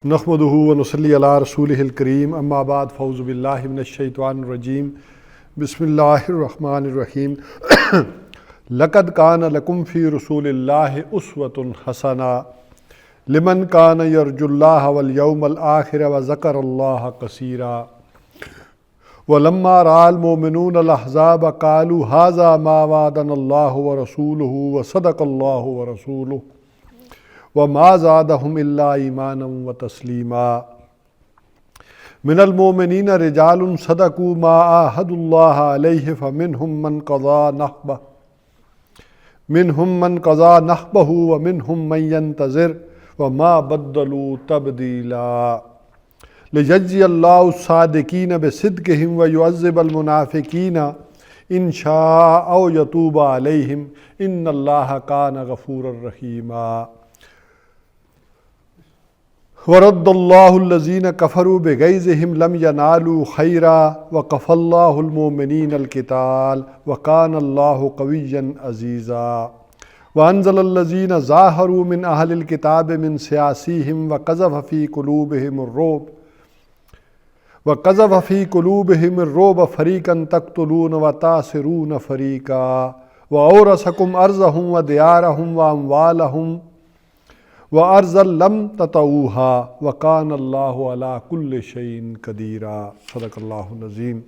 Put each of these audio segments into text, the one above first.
نحمدہ ونصلی علی رسولہ الکریم اما بعد فاعوذ باللہ من الشیطان الرجیم بسم اللہ الرحمن الرحیم لقد کان لکم فی رسول اللہ اسوۃ حسنہ لمن کان یرجو اللہ والیوم الآخر وذکر اللہ کثیرا ولما رأى المؤمنون الاحزاب قالوا هذا ما وعدنا الله ورسوله وصدق الله ورسوله وما زادهم إلا إيمانا وتسليما من المؤمنين رجال صدقوا ما عاهدوا الله عليه فمنهم من قضى نحبه ومنهم من ينتظر وما بدلوا تبديلا ليجزي الله الصادقين بصدقهم ويعذب المنافقين إن شاء أو يتوب عليهم إن الله كان غفورا رحيما ورد اللہ الذین کفروا بغیظہم لم ینالوا خیرا وکفی اللہ المؤمنین القتال وکان اللہ قویا عزیزا وانزل الذین ظاہروا من اہل الکتاب من سیاسیہم وقذف فی قلوبہم الرعب فریقا تقتلون وتاسرون فریقا وأورثکم ارضہم ودیارہم واموالہم وَأَرْضًا لَمْ تَطَئُوهَا وَكَانَ اللَّهُ عَلَىٰ كُلِّ شَيْءٍ قَدِيرًا صدق اللہ العظیم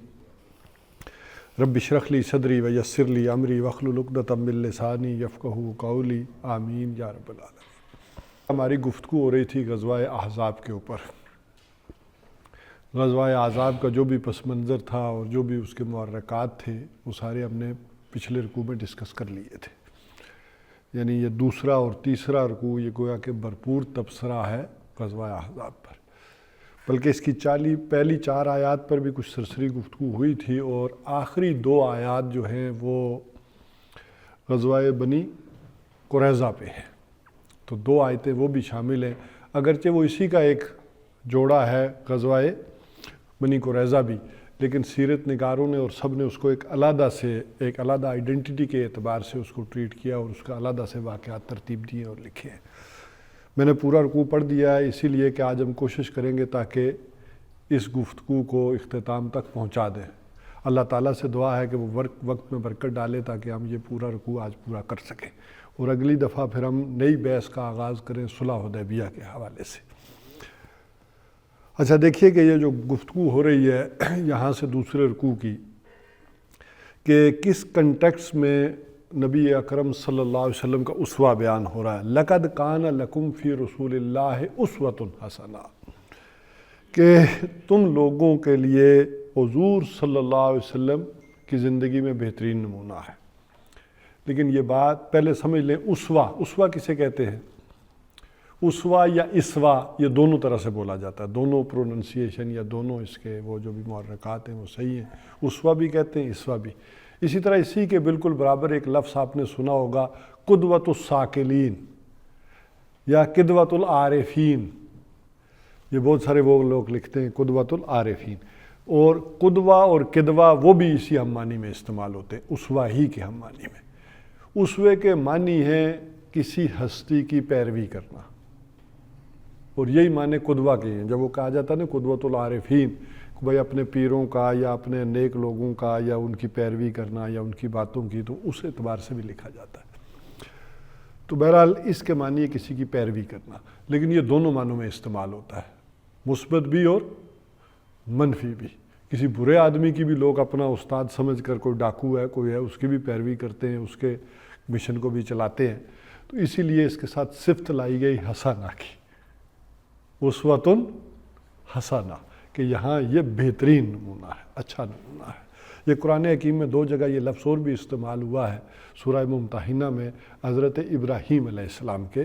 رب اشرح لی صدری ویسر لی امری واحلل عقدۃ من لسانی یفقہوا قولی آمین یا رب العالمین۔ ہماری گفتگو ہو رہی تھی غزوہ احزاب کے اوپر۔ غزوہ احزاب کا جو بھی پس منظر تھا اور جو بھی اس کے محرکات تھے وہ سارے ہم نے پچھلے رکوع میں ڈسکس کر لیے تھے۔ یعنی یہ دوسرا اور تیسرا رکوع یہ گویا کہ بھرپور تبصرہ ہے غزوہ احزاب پر، بلکہ اس کی پہلی 4 آیات پر بھی کچھ سرسری گفتگو ہوئی تھی، اور آخری 2 آیات جو ہیں وہ غزوہ بنی قریظہ پہ ہیں، تو 2 آیتیں وہ بھی شامل ہیں، اگرچہ وہ اسی کا ایک جوڑا ہے غزوہ بنی قریظہ بھی، لیکن سیرت نگاروں نے اور سب نے اس کو ایک علیحدہ آئیڈینٹی کے اعتبار سے اس کو ٹریٹ کیا اور اس کا علیحدہ سے واقعات ترتیب دیے اور لکھے ہیں۔ میں نے پورا رکوع پڑھ دیا ہے اسی لیے کہ آج ہم کوشش کریں گے تاکہ اس گفتگو کو اختتام تک پہنچا دیں۔ اللہ تعالیٰ سے دعا ہے کہ وہ وقت میں برکت ڈالے تاکہ ہم یہ پورا رکوع آج پورا کر سکیں، اور اگلی دفعہ پھر ہم نئی بحث کا آغاز کریں صلح حدیبیہ کے حوالے سے۔ اچھا دیکھیے کہ یہ جو گفتگو ہو رہی ہے یہاں سے دوسرے رکوع کی، کہ کس کنٹیکس میں نبی اکرم صلی اللہ علیہ وسلم کا اسوہ بیان ہو رہا ہے۔ لقد کان لکم فی رسول اللہ اسوۃ حسنہ، کہ تم لوگوں کے لیے حضور صلی اللہ علیہ وسلم کی زندگی میں بہترین نمونہ ہے۔ لیکن یہ بات پہلے سمجھ لیں، اسوہ کسے کہتے ہیں؟ اسوہ یا اسوا یہ دونوں طرح سے بولا جاتا ہے، دونوں پروننسیشن یا دونوں اس کے وہ جو بھی محرکات ہیں وہ صحیح ہیں، اسوا بھی کہتے ہیں اسوا بھی۔ اسی طرح اسی کے بالکل برابر ایک لفظ آپ نے سنا ہوگا، قدوۃ الساکلین یا قدوۃ العارفین، یہ بہت سارے وہ لوگ لکھتے ہیں قدوۃ العارفین، اور قدوہ اور قدوہ وہ بھی اسی ہم معنی میں استعمال ہوتے ہیں، اسوا ہی کے ہم معنی میں۔ اسوے کے معنی ہے کسی ہستی کی پیروی کرنا، اور یہی معنی قدوہ کے ہیں۔ جب وہ کہا جاتا ہے نا قدوۃ العارفین، بھائی اپنے پیروں کا یا اپنے نیک لوگوں کا یا ان کی پیروی کرنا یا ان کی باتوں کی، تو اس اعتبار سے بھی لکھا جاتا ہے۔ تو بہرحال اس کے معنی ہے کسی کی پیروی کرنا، لیکن یہ دونوں معنوں میں استعمال ہوتا ہے، مثبت بھی اور منفی بھی۔ کسی برے آدمی کی بھی لوگ اپنا استاد سمجھ کر، کوئی ڈاکو ہے کوئی ہے، اس کی بھی پیروی کرتے ہیں، اس کے مشن کو بھی چلاتے ہیں، تو اسی لیے اس کے ساتھ صفت لائی گئی حسنہ کی، اسوۃ حسنہ، کہ یہاں یہ بہترین نمونہ ہے، اچھا نمونہ ہے۔ یہ قرآن حکیم میں 2 جگہ یہ لفظ اور بھی استعمال ہوا ہے۔ سورہ ممتحنہ میں حضرت ابراہیم علیہ السلام کے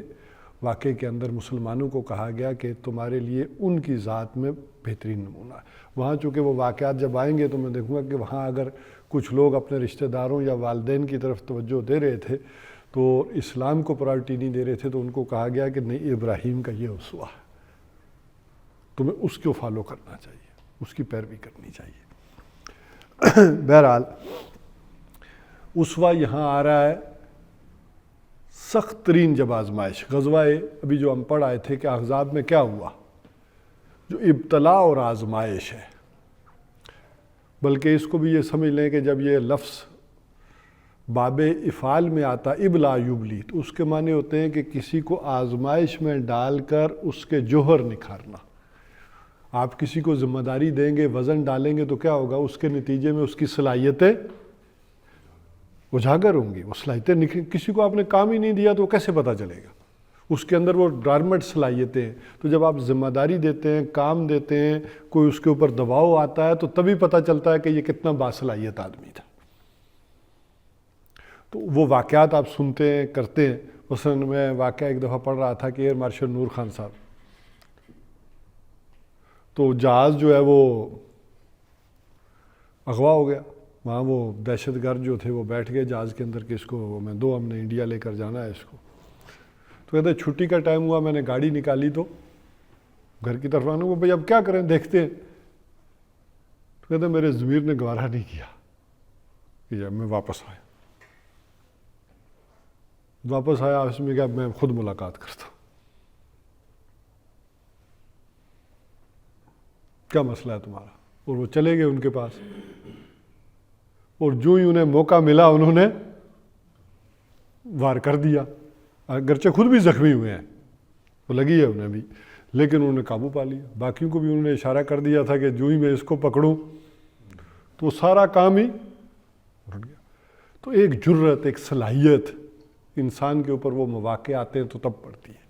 واقعے کے اندر مسلمانوں کو کہا گیا کہ تمہارے لیے ان کی ذات میں بہترین نمونہ ہے۔ وہاں چونکہ وہ واقعات جب آئیں گے تو میں دیکھوں گا کہ وہاں اگر کچھ لوگ اپنے رشتہ داروں یا والدین کی طرف توجہ دے رہے تھے تو اسلام کو پرائرٹی نہیں دے رہے تھے، تو ان کو کہا گیا کہ نہیں، ابراہیم کا یہ اسوہ ہے، تمہیں اس کو فالو کرنا چاہیے، اس کی پیروی کرنی چاہیے۔ بہرحال اسوہ یہاں آ رہا ہے سخت ترین جب آزمائش۔ غزوہ ابھی جو ہم پڑھ آئے تھے کہ احزاب میں کیا ہوا، جو ابتلا اور آزمائش ہے، بلکہ اس کو بھی یہ سمجھ لیں کہ جب یہ لفظ باب افعال میں آتا ابلا یبلی، تو اس کے معنی ہوتے ہیں کہ کسی کو آزمائش میں ڈال کر اس کے جوہر نکھارنا۔ آپ کسی کو ذمہ داری دیں گے، وزن ڈالیں گے، تو کیا ہوگا؟ اس کے نتیجے میں اس کی صلاحیتیں اجاگر ہوں گی، وہ صلاحیتیں کسی کو آپ نے کام ہی نہیں دیا تو کیسے پتہ چلے گا؟ اس کے اندر وہ ڈارمنٹ صلاحیتیں ہیں۔ تو جب آپ ذمہ داری دیتے ہیں، کام دیتے ہیں، کوئی اس کے اوپر دباؤ آتا ہے، تو تبھی پتہ چلتا ہے کہ یہ کتنا باصلاحیت آدمی تھا۔ تو وہ واقعات آپ سنتے ہیں، کرتے ہیں۔ مثلاً میں واقعہ ایک دفعہ پڑھ رہا تھا کہ ایئر مارشل نور خان صاحب، تو جہاز جو ہے وہ اغوا ہو گیا، وہاں وہ دہشت گرد جو تھے وہ بیٹھ گئے جہاز کے اندر کہ اس کو میں دو، ہم نے انڈیا لے کر جانا ہے اس کو۔ تو کہتے ہیں چھٹی کا ٹائم ہوا، میں نے گاڑی نکالی تو گھر کی طرف آنے کو، بھئی اب کیا کریں، دیکھتے ہیں۔ تو کہتے ہیں میرے ضمیر نے گوارا نہیں کیا کہ جب میں واپس آیا اس میں کہ میں خود ملاقات کرتا ہوں، کیا مسئلہ ہے تمہارا؟ اور وہ چلے گئے ان کے پاس، اور جو ہی انہیں موقع ملا انہوں نے وار کر دیا، اگرچہ خود بھی زخمی ہوئے ہیں، وہ لگی ہے انہیں بھی، لیکن انہوں نے قابو پا لیا۔ باقیوں کو بھی انہوں نے اشارہ کر دیا تھا کہ جو ہی میں اس کو پکڑوں تو سارا کام ہی رٹ گیا۔ تو ایک جرت، ایک صلاحیت انسان کے اوپر وہ مواقع آتے ہیں تو تب پڑتی ہے۔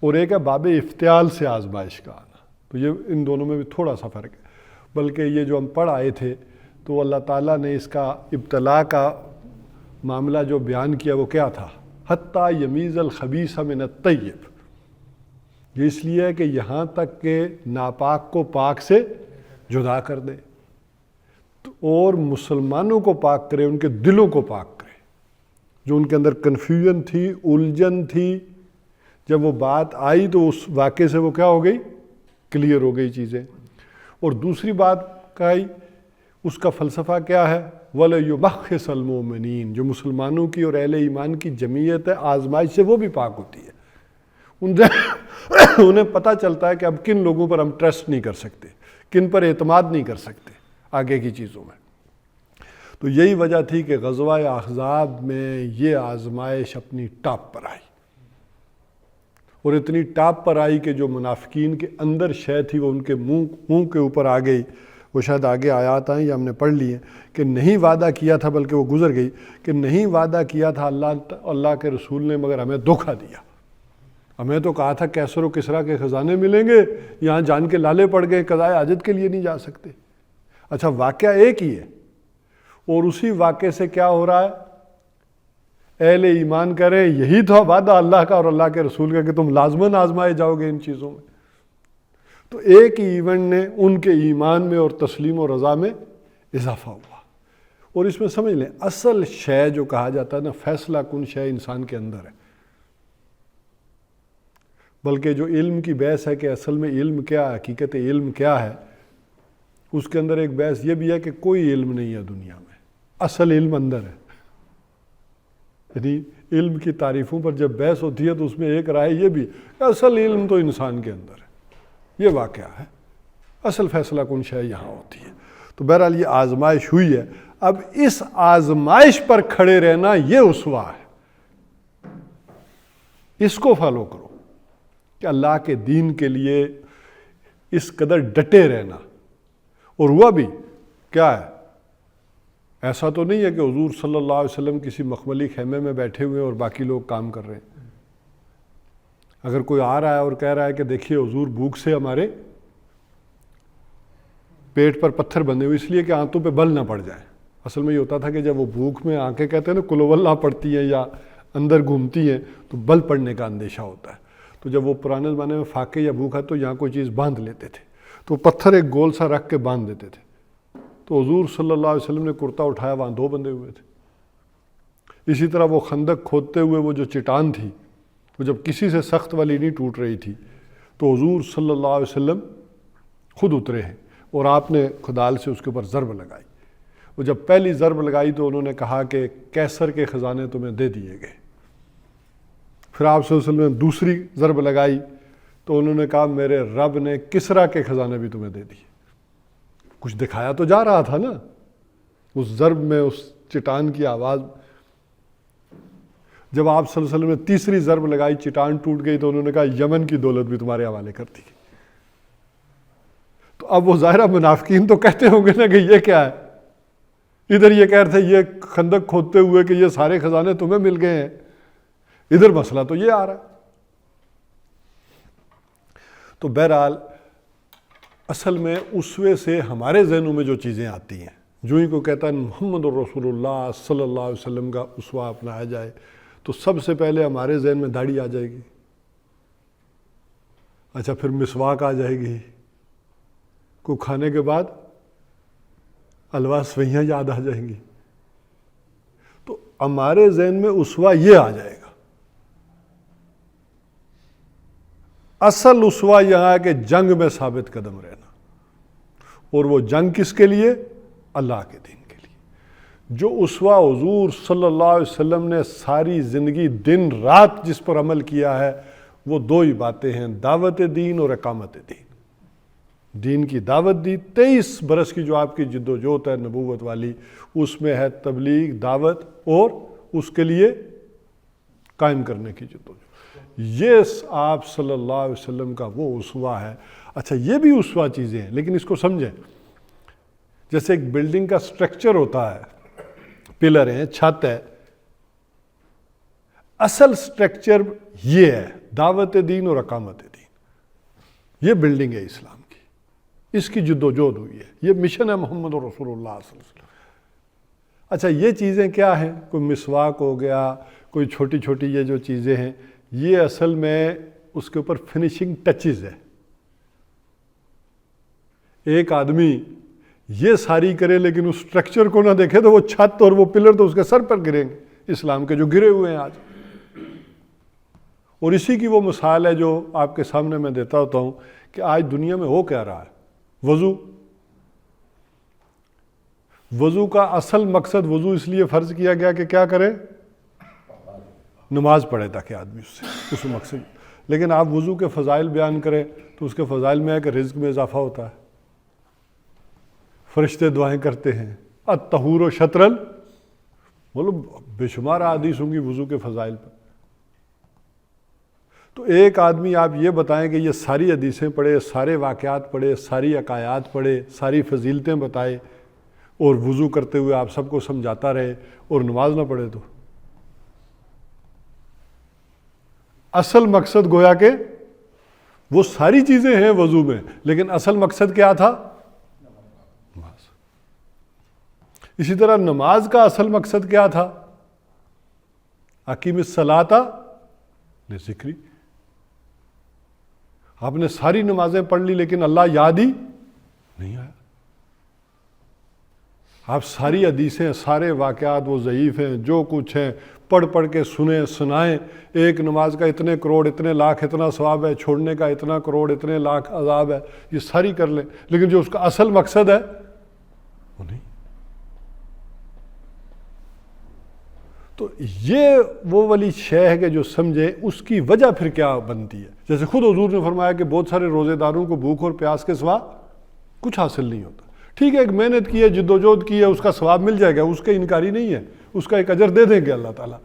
اور ایک ہے باب افتعال سے آزمائش کا آنا، تو یہ ان دونوں میں بھی تھوڑا سا فرق ہے۔ بلکہ یہ جو ہم پڑھ آئے تھے تو اللہ تعالیٰ نے اس کا ابتلا کا معاملہ جو بیان کیا وہ کیا تھا؟ حتیٰ یمیز الخبیث من الطیب، یہ اس لیے ہے کہ یہاں تک کہ ناپاک کو پاک سے جدا کر دے، اور مسلمانوں کو پاک کرے، ان کے دلوں کو پاک کرے، جو ان کے اندر کنفیوژن تھی، الجھن تھی، جب وہ بات آئی تو اس واقعے سے وہ کیا ہو گئی؟ کلیئر ہو گئی چیزیں۔ اور دوسری بات کہی، اس کا فلسفہ کیا ہے؟ وَلَيُمَحِّصَ الْمُؤْمِنِينَ، جو مسلمانوں کی اور اہل ایمان کی جمعیت ہے، آزمائش سے وہ بھی پاک ہوتی ہے۔ انہیں پتہ چلتا ہے کہ اب کن لوگوں پر ہم ٹرسٹ نہیں کر سکتے، کن پر اعتماد نہیں کر سکتے آگے کی چیزوں میں۔ تو یہی وجہ تھی کہ غزوہ احزاب میں یہ آزمائش اپنی ٹاپ پر آئی، اور اتنی ٹاپ پر آئی کہ جو منافقین کے اندر شے تھی وہ ان کے منہ کے اوپر آ گئی۔ وہ شاید آگے آیات آئیں یا ہم نے پڑھ لی ہیں کہ نہیں وعدہ کیا تھا، بلکہ وہ گزر گئی کہ نہیں وعدہ کیا تھا اللہ کے رسول نے، مگر ہمیں دھوکہ دیا۔ ہمیں تو کہا تھا کیسر و کسریٰ کے خزانے ملیں گے، یہاں جان کے لالے پڑ گئے، قضائے حاجت کے لیے نہیں جا سکتے۔ اچھا واقعہ ایک ہی ہے، اور اسی واقعے سے کیا ہو رہا ہے؟ اہل ایمان کہہ رہے ہیں یہی تھا وعدہ اللہ کا اور اللہ کے رسول کا کہ تم لازماً آزمائے جاؤ گے ان چیزوں میں۔ تو ایک ہی ایونٹ نے ان کے ایمان میں اور تسلیم و رضا میں اضافہ ہوا۔ اور اس میں سمجھ لیں اصل شے جو کہا جاتا ہے نا، فیصلہ کن شے انسان کے اندر ہے۔ بلکہ جو علم کی بحث ہے کہ اصل میں علم کیا ہے، حقیقت علم کیا ہے، اس کے اندر ایک بحث یہ بھی ہے کہ کوئی علم نہیں ہے دنیا میں، اصل علم اندر ہے۔ یعنی علم کی تعریفوں پر جب بحث ہوتی ہے تو اس میں ایک رائے یہ بھی کہ اصل علم تو انسان کے اندر ہے، یہ واقعہ ہے، اصل فیصلہ کن شے یہاں ہوتی ہے۔ تو بہرحال یہ آزمائش ہوئی ہے، اب اس آزمائش پر کھڑے رہنا یہ اسوہ ہے، اس کو فالو کرو کہ اللہ کے دین کے لیے اس قدر ڈٹے رہنا۔ اور ہوا بھی کیا ہے؟ ایسا تو نہیں ہے کہ حضور صلی اللہ علیہ وسلم کسی مخملی خیمے میں بیٹھے ہوئے اور باقی لوگ کام کر رہے ہیں۔ اگر کوئی آ رہا ہے اور کہہ رہا ہے کہ دیکھیے حضور بھوک سے ہمارے پیٹ پر پتھر بندھے ہوئے اس لیے کہ آنتوں پہ بل نہ پڑ جائے، اصل میں یہ ہوتا تھا کہ جب وہ بھوک میں آنکھیں کہتے ہیں نا کلوولہ پڑتی ہیں یا اندر گھومتی ہیں تو بل پڑنے کا اندیشہ ہوتا ہے۔ تو جب وہ پرانے زمانے میں فاقے یا بھوک ہے تو یہاں کوئی چیز باندھ لیتے تھے، تو پتھر ایک گول سا رکھ کے باندھ دیتے تھے۔ تو حضور صلی اللہ علیہ وسلم نے کرتا اٹھایا، وہاں 2 بندے ہوئے تھے۔ اسی طرح وہ خندق کھودتے ہوئے وہ جو چٹان تھی، وہ جب کسی سے سخت والی نہیں ٹوٹ رہی تھی تو حضور صلی اللہ علیہ وسلم خود اترے ہیں اور آپ نے کھدال سے اس کے اوپر ضرب لگائی۔ وہ جب پہلی ضرب لگائی تو انہوں نے کہا کہ کیسر کے خزانے تمہیں دے دیے گئے۔ پھر آپ صلی اللہ علیہ وسلم نے دوسری ضرب لگائی تو انہوں نے کہا میرے رب نے کسرا کے خزانے بھی تمہیں دے دیے. کچھ دکھایا تو جا رہا تھا نا اس ضرب میں, اس چٹان کی آواز. جب آپ صلی اللہ علیہ وسلم نے تیسری ضرب لگائی, چٹان ٹوٹ گئی, تو انہوں نے کہا یمن کی دولت بھی تمہارے حوالے کر دی. تو اب وہ ظاہرہ منافقین تو کہتے ہوں گے نا کہ یہ کیا ہے, ادھر یہ کہہ رہے تھے یہ خندق کھودتے ہوئے کہ یہ سارے خزانے تمہیں مل گئے ہیں, ادھر مسئلہ تو یہ آ رہا ہے. تو بہرحال اصل میں اسوے سے ہمارے ذہنوں میں جو چیزیں آتی ہیں, جو ہی کو کہتا ہے محمد الرسول اللہ صلی اللہ علیہ وسلم کا اسوہ اپنایا جائے, تو سب سے پہلے ہمارے ذہن میں داڑھی آ جائے گی. اچھا پھر مسواک آ جائے گی, کو کھانے کے بعد الوا سوئیاں یاد آ جائیں گی. تو ہمارے ذہن میں اسوہ یہ آ جائے گا. اصل اسوہ یہاں ہے کہ جنگ میں ثابت قدم رہنا, اور وہ جنگ کس کے لیے؟ اللہ کے دین کے لیے. جو اسوہ حضور صلی اللہ علیہ وسلم نے ساری زندگی دن رات جس پر عمل کیا ہے, وہ دو ہی باتیں ہیں, دعوت دین اور اقامت دین. دین کی دعوت دی, 23 برس کی جو آپ کی جد و جہد ہے نبوت والی, اس میں ہے تبلیغ, دعوت اور اس کے لیے قائم کرنے کی جد و جہد. یہ آپ صلی اللہ علیہ وسلم کا وہ اسوہ ہے. اچھا یہ بھی اسوہ چیزیں ہیں, لیکن اس کو سمجھیں. جیسے ایک بلڈنگ کا سٹرکچر ہوتا ہے, پلر ہیں, چھت ہے, اصل سٹرکچر یہ ہے دعوت دین اور اقامت دین. یہ بلڈنگ ہے اسلام کی, اس کی جد و جہد ہوئی ہے, یہ مشن ہے محمد رسول اللہ صلی اللہ علیہ وسلم. اچھا یہ چیزیں کیا ہیں؟ کوئی مسواک ہو گیا, کوئی چھوٹی چھوٹی یہ جو چیزیں ہیں, یہ اصل میں اس کے اوپر فنیشنگ ٹچز ہے. ایک آدمی یہ ساری کرے لیکن اس سٹرکچر کو نہ دیکھے تو وہ چھت اور وہ پلر تو اس کے سر پر گریں گے, اسلام کے جو گرے ہوئے ہیں آج. اور اسی کی وہ مثال ہے جو آپ کے سامنے میں دیتا ہوتا ہوں کہ آج دنیا میں ہو کیا رہا ہے. وضو کا اصل مقصد, وضو اس لیے فرض کیا گیا کہ کیا کرے؟ نماز پڑھے تاکہ آدمی اس مقصد. لیکن آپ وضو کے فضائل بیان کریں تو اس کے فضائل میں ہے کہ رزق میں اضافہ ہوتا ہے, فرشتے دعائیں کرتے ہیں, الطہور و شطرل, بولو بے شمار احادیث ہوں گی وضو کے فضائل پر. تو ایک آدمی آپ یہ بتائیں کہ یہ ساری حدیثیں پڑھے, سارے واقعات پڑھے, ساری عقائد پڑھے, ساری فضیلتیں بتائے, اور وضو کرتے ہوئے آپ سب کو سمجھاتا رہے اور نماز نہ پڑھے, تو اصل مقصد گویا کہ وہ ساری چیزیں ہیں وضو میں, لیکن اصل مقصد کیا تھا؟ نماز. اسی طرح نماز کا اصل مقصد کیا تھا؟ اقیم الصلاۃ لذکری. آپ نے ساری نمازیں پڑھ لی لیکن اللہ یاد ہی نہیں آیا. آپ ساری حدیثیں, سارے واقعات وہ ضعیف ہیں, جو کچھ ہیں پڑھ پڑھ کے سنیں سنائیں, ایک نماز کا اتنے کروڑ اتنے لاکھ اتنا ثواب ہے, چھوڑنے کا اتنا کروڑ اتنے لاکھ عذاب ہے, یہ ساری کر لیں, لیکن جو اس کا اصل مقصد ہے وہ نہیں. تو یہ وہ والی شے ہے کہ جو سمجھے اس کی وجہ پھر کیا بنتی ہے. جیسے خود حضور نے فرمایا کہ بہت سارے روزے داروں کو بھوک اور پیاس کے سوا کچھ حاصل نہیں ہوتا. ٹھیک ہے, ایک محنت کی ہے, جد و جہد کی ہے, اس کا ثواب مل جائے گا, اس کا انکاری نہیں ہے, اس کا ایک اجر دے دیں گے اللہ تعالیٰ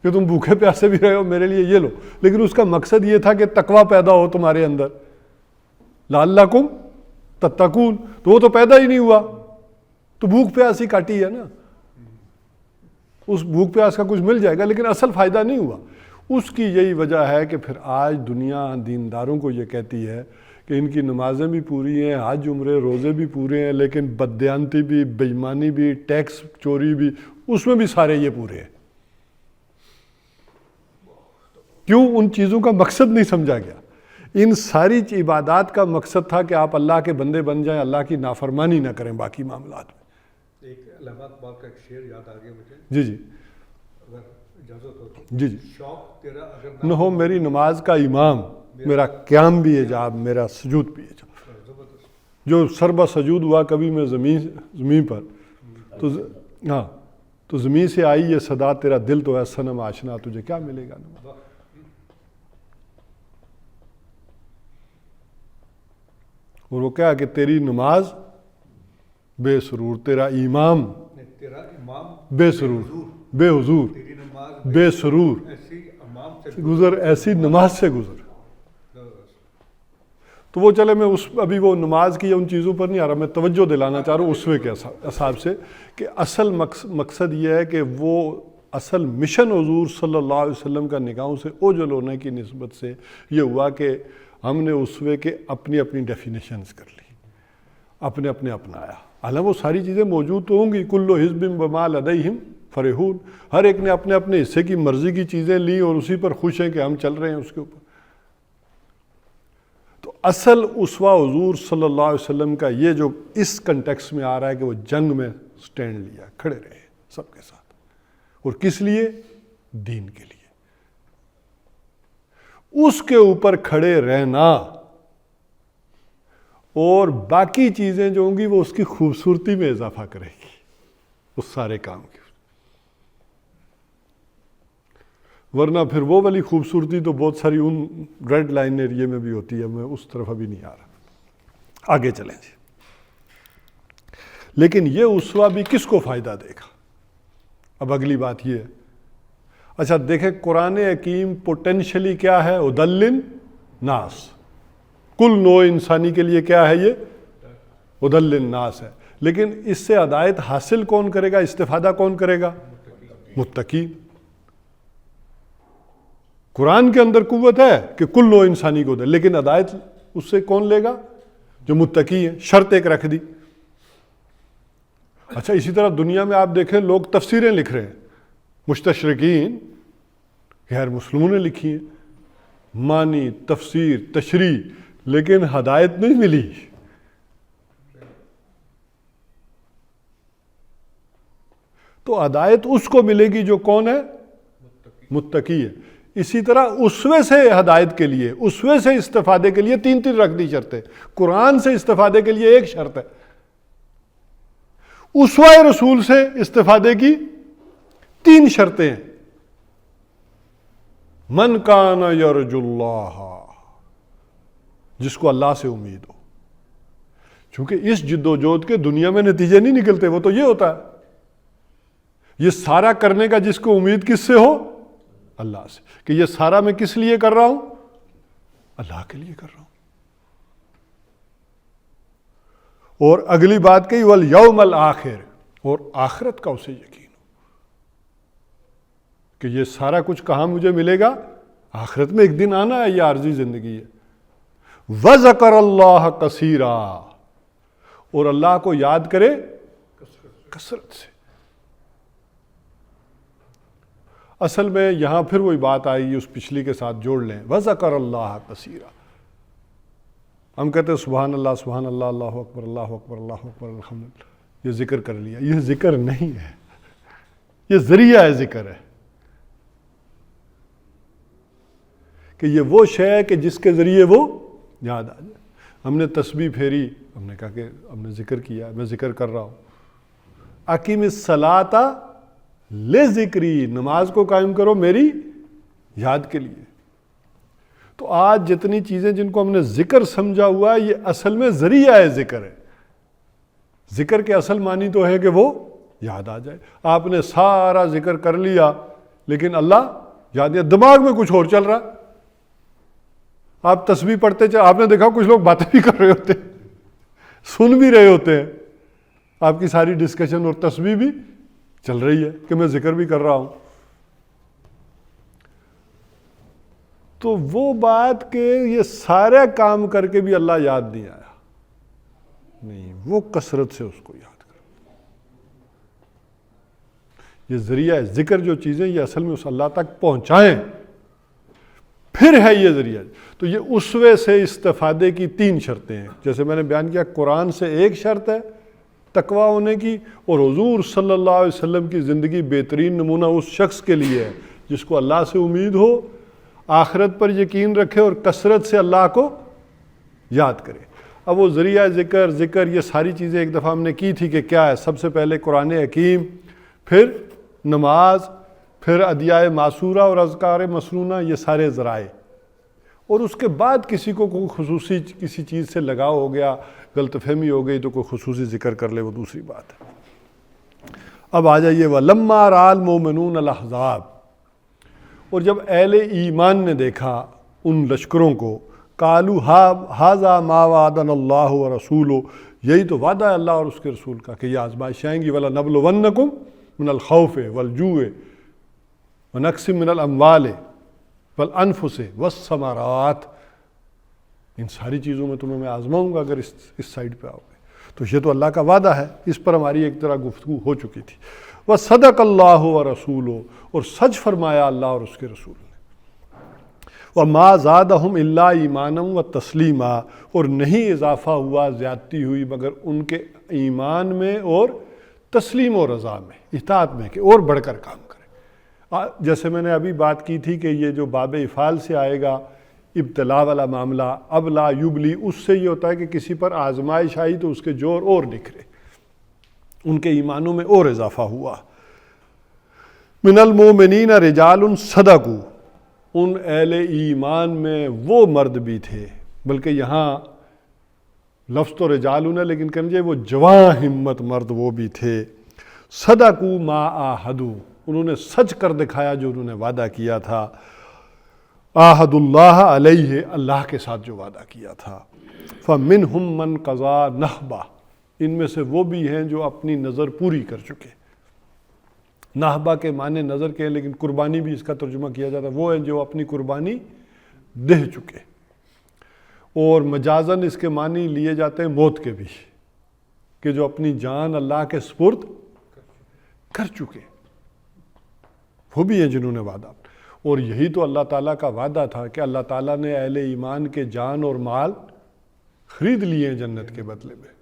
کہ تم بھوکے پیاسے بھی رہے ہو میرے لیے یہ لو. لیکن اس کا مقصد یہ تھا کہ تقویٰ پیدا ہو تمہارے اندر, لعلکم تتقون, تو وہ تو پیدا ہی نہیں ہوا, تو بھوک پیاس ہی کاٹی ہے نا. اس بھوک پیاس کا کچھ مل جائے گا لیکن اصل فائدہ نہیں ہوا. اس کی یہی وجہ ہے کہ پھر آج دنیا دینداروں کو یہ کہتی ہے کہ ان کی نمازیں بھی پوری ہیں, حج عمرے روزے بھی پورے ہیں, لیکن بددیانتی بھی, بے ایمانی بھی, ٹیکس چوری بھی, اس میں بھی سارے یہ پورے ہیں. کیوں؟ ان چیزوں کا مقصد نہیں سمجھا گیا. ان ساری عبادات کا مقصد تھا کہ آپ اللہ کے بندے بن جائیں, اللہ کی نافرمانی نہ کریں باقی معاملات میں. ایک علامہ اقبال کا ایک شعر یاد آ گیا مجھے. جی جی اگر اجازت ہو تو. جی جی. شوق تیرا اگر نہ ہو میری نماز کا امام, میرا قیام بھی ایجاب, میرا سجود بھی ایجاب. جو سربا سجود ہوا کبھی میں زمین پر, تو ہاں تو زمین سے آئی یہ صدا, تیرا دل تو ہے صنم آشنا, تجھے کیا ملے گا. اور وہ کیا کہ تیری نماز بے سرور، تیرا امام تیرا امام بے سرور، بے حضور، تیری نماز بے سرور ایسی امام سے گزر، ایسی نماز سے گزر۔ تو وہ چلے میں ابھی وہ نماز کی یا ان چیزوں پر نہیں آ رہا، میں توجہ دلانا چاہ رہا ہوں اسوے کے حساب سے کہ اصل مقصد یہ ہے کہ وہ اصل مشن حضور صلی اللہ علیہ وسلم کا نگاہوں سے اوجھل ہونے کی نسبت سے یہ ہوا کہ ہم نے اسوے کے اپنی اپنی ڈیفینیشنز کر لی، اپنے اپنایا۔ حالانکہ وہ ساری چیزیں موجود تو ہوں گی، کل حزب بما لدیہم فرحون، ہر ایک نے اپنے اپنے حصے کی مرضی کی چیزیں لی اور اسی پر خوش ہیں کہ ہم چل رہے ہیں اس کے اوپر۔ تو اصل اسوہ حضور صلی اللہ علیہ وسلم کا یہ جو اس کنٹیکس میں آ رہا ہے کہ وہ جنگ میں سٹینڈ لیا، کھڑے رہے سب کے ساتھ، اور کس لیے؟ دین کے لیے۔ اس کے اوپر کھڑے رہنا اور باقی چیزیں جو ہوں گی وہ اس کی خوبصورتی میں اضافہ کرے گی اس سارے کام کی، ورنہ پھر وہ والی خوبصورتی تو بہت ساری ان ریڈ لائن ایریے میں بھی ہوتی ہے، میں اس طرف ابھی نہیں آ رہا، آگے چلیں جی۔ لیکن یہ اسوہ بھی کس کو فائدہ دے گا؟ اب اگلی بات یہ ہے، اچھا دیکھیں قرآن حکیم پوٹینشلی کیا ہے؟ ہدی للناس، کل نوع انسانی کے لیے کیا ہے؟ یہ ہدی للناس ہے، لیکن اس سے ہدایت حاصل کون کرے گا، استفادہ کون کرے گا؟ متقین۔ قرآن کے اندر قوت ہے کہ کل نوع انسانی کو دے، لیکن ہدایت اس سے کون لے گا؟ جو متقی ہیں۔ شرط ایک رکھ دی۔ اچھا اسی طرح دنیا میں آپ دیکھیں لوگ تفسیریں لکھ رہے ہیں، مستشرقین غیر مسلموں نے لکھی ہیں، معنی، تفسیر، تشریح، لیکن ہدایت نہیں ملی۔ تو ہدایت اس کو ملے گی جو کون ہے؟ متقی ہے۔ اسی طرح اسوے سے ہدایت کے لیے، اسوے سے استفادے کے لیے تین رکھ دی شرطیں۔ قرآن سے استفادے کے لیے ایک شرط ہے، اسوہ رسول سے استفادے کی تین شرطیں ہیں۔ من کان یرجو اللہ، جس کو اللہ سے امید ہو، چونکہ اس جد و جہد کے دنیا میں نتیجے نہیں نکلتے، وہ تو یہ ہوتا ہے یہ سارا کرنے کا جس کو امید کس سے ہو؟ اللہ سے، کہ یہ سارا میں کس لیے کر رہا ہوں؟ اللہ کے لیے کر رہا ہوں۔ اور اگلی بات کہی والیوم الآخر، اور آخرت کا اسے یقین ہو کہ یہ سارا کچھ کہاں مجھے ملے گا؟ آخرت میں ایک دن آنا ہے، یہ عارضی زندگی ہے۔ وذکر اللہ کثیرا، اور اللہ کو یاد کرے کثرت سے۔ اصل میں یہاں پھر وہی بات آئی، اس پچھلی کے ساتھ جوڑ لیں، وذکر اللہ کثیرا۔ ہم کہتے ہیں سبحان اللہ سبحان اللہ، اللہ اکبر اللہ اکبر اللہ اکبر الحمدللہ، یہ ذکر کر لیا۔ یہ ذکر نہیں ہے، یہ ذریعہ ہے، ذکر ہے کہ یہ وہ شے ہے کہ جس کے ذریعے وہ یاد آ جائے۔ ہم نے تسبیح پھیری، ہم نے کہا کہ ہم نے ذکر کیا، میں ذکر کر رہا ہوں۔ اقیم الصلاۃ لذکری، نماز کو قائم کرو میری یاد کے لیے۔ تو آج جتنی چیزیں جن کو ہم نے ذکر سمجھا ہوا ہے، یہ اصل میں ذریعہ ہے، ذکر ہے۔ ذکر کے اصل معنی تو ہے کہ وہ یاد آ جائے۔ آپ نے سارا ذکر کر لیا لیکن اللہ یاد نہیں، دماغ میں کچھ اور چل رہا۔ آپ تسبیح پڑھتے چلے، آپ نے دیکھا کچھ لوگ باتیں بھی کر رہے ہوتے ہیں، سن بھی رہے ہوتے ہیں، آپ کی ساری ڈسکشن اور تسبیح بھی چل رہی ہے کہ میں ذکر بھی کر رہا ہوں۔ تو وہ بات کہ یہ سارے کام کر کے بھی اللہ یاد نہیں آیا، نہیں، وہ کثرت سے اس کو یاد کرو۔ یہ ذریعہ ہے، ذکر جو چیزیں یہ اصل میں اس اللہ تک پہنچائیں، پھر ہے یہ ذریعہ۔ تو یہ اسوے سے استفادے کی تین شرطیں ہیں، جیسے میں نے بیان کیا، قرآن سے ایک شرط ہے تقویٰ ہونے کی، اور حضور صلی اللہ علیہ وسلم کی زندگی بہترین نمونہ اس شخص کے لیے ہے جس کو اللہ سے امید ہو، آخرت پر یقین رکھے اور کثرت سے اللہ کو یاد کرے۔ اب وہ ذریعہ ذکر یہ ساری چیزیں ایک دفعہ ہم نے کی تھی کہ کیا ہے۔ سب سے پہلے قرآن حکیم، پھر نماز، پھر ادعیہ معصورہ اور اذکار مسنونہ، یہ سارے ذرائع، اور اس کے بعد کسی کو کوئی خصوصی کسی چیز سے لگاؤ ہو گیا، غلط فہمی ہو گئی تو کوئی خصوصی ذکر کر لے، وہ دوسری بات ہے۔ اب آ جائیے وَلَمَّا رَأَى الْمُؤْمِنُونَ الْأَحْزَابَ، اور جب اہل ایمان نے دیکھا ان لشکروں کو، قَالُوا هَذَا مَا وَعَدَنَا اللَّهُ وَرَسُولُهُ، یہی تو وعدہ ہے اللہ اور اس کے رسول کا کہ یہ آزمائشیں آئیں گی، وَلَنَبْلُوَنَّكُمْ مِنَ الْخَوْفِ وَالْجُوعِ وَنَقْصٍ مِنَ الْأَمْوَالِ وَالْأَنفُسِ وَالثَّمَرَاتِ، ان ساری چیزوں میں تمہیں میں آزماؤں گا اگر اس سائیڈ پہ آؤ گے۔ تو یہ تو اللہ کا وعدہ ہے، اس پر ہماری ایک طرح گفتگو ہو چکی تھی۔ وَصَدَقَ اللَّهُ وَرَسُولُهُ، اور سچ فرمایا اللہ اور اس کے رسول نے۔ وَمَا زَادَهُمْ إِلَّا إِيمَانًا وَتَسْلِيمًا، اور نہیں اضافہ ہوا، زیادتی ہوئی مگر ان کے ایمان میں اور تسلیم و رضا میں، اطاعت میں، کہ اور بڑھ کر کام کریں۔ جیسے میں نے ابھی بات کی تھی کہ یہ جو باب افعال سے آئے گا ابتلا والا معاملہ، اب لا یبلی، اس سے یہ ہوتا ہے کہ کسی پر آزمائش آئی تو اس کے جوہر اور نکھرے، ان کے ایمانوں میں اور اضافہ ہوا۔ من المومنین رجال صدقوا، ان اہل ایمان میں وہ مرد بھی تھے، بلکہ یہاں لفظ تو رجالون ہے لیکن کہنے وہ جواں ہمت مرد وہ بھی تھے، صدقوا ما عاہدوا، انہوں نے سچ کر دکھایا جو انہوں نے وعدہ کیا تھا، عاہد اللہ علیہ، اللہ کے ساتھ جو وعدہ کیا تھا۔ فَمِنْهُمْ مَنْ قَضَى نَحْبَهُ، ان میں سے وہ بھی ہیں جو اپنی نظر پوری کر چکے۔ نحبہ کے معنی نظر کے ہیں لیکن قربانی بھی اس کا ترجمہ کیا جاتا ہے، وہ ہیں جو اپنی قربانی دے چکے، اور مجازاً اس کے معنی لیے جاتے ہیں موت کے بھی، کہ جو اپنی جان اللہ کے سپرد کر چکے، وہ بھی ہیں جنہوں نے وعدہ۔ اور یہی تو اللہ تعالیٰ کا وعدہ تھا کہ اللہ تعالیٰ نے اہل ایمان کے جان اور مال خرید لیے ہیں جنت کے بدلے میں۔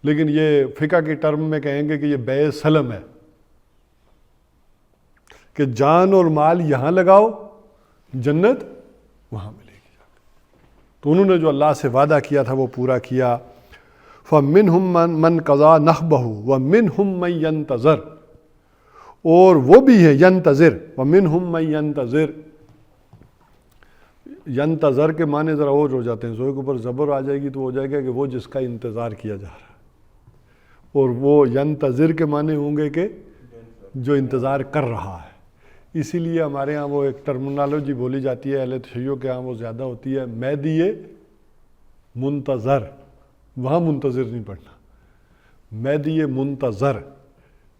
لیکن یہ فقہ کی ٹرم میں کہیں گے کہ یہ بیع سلم ہے، کہ جان اور مال یہاں لگاؤ، جنت وہاں ملے گی جا کے۔ تو انہوں نے جو اللہ سے وعدہ کیا تھا وہ پورا کیا۔ فَمِنْهُمْ مَنْ قَضَى نَحْبَهُ وَمِنْهُمْ مَنْ يَنْتَظِرُ، اور وہ بھی ہے ینتظر، وَمِنْهُمْ مَنْ يَنْتَظِرُ، ینتظر کے معنی ذرا اور ہو جاتے ہیں، زوئے کے اوپر زبر آ جائے گی تو ہو جائے گا کہ وہ جس کا انتظار کیا جا رہا ہے، اور وہ ینتظر کے معنی ہوں گے کہ جو انتظار کر رہا ہے۔ اسی لیے ہمارے ہاں وہ ایک ٹرمنالوجی بولی جاتی ہے، اہل تشیع کے ہاں وہ زیادہ ہوتی ہے، مہدی منتظر، وہاں منتظر نہیں پڑھنا، مہدی منتظر،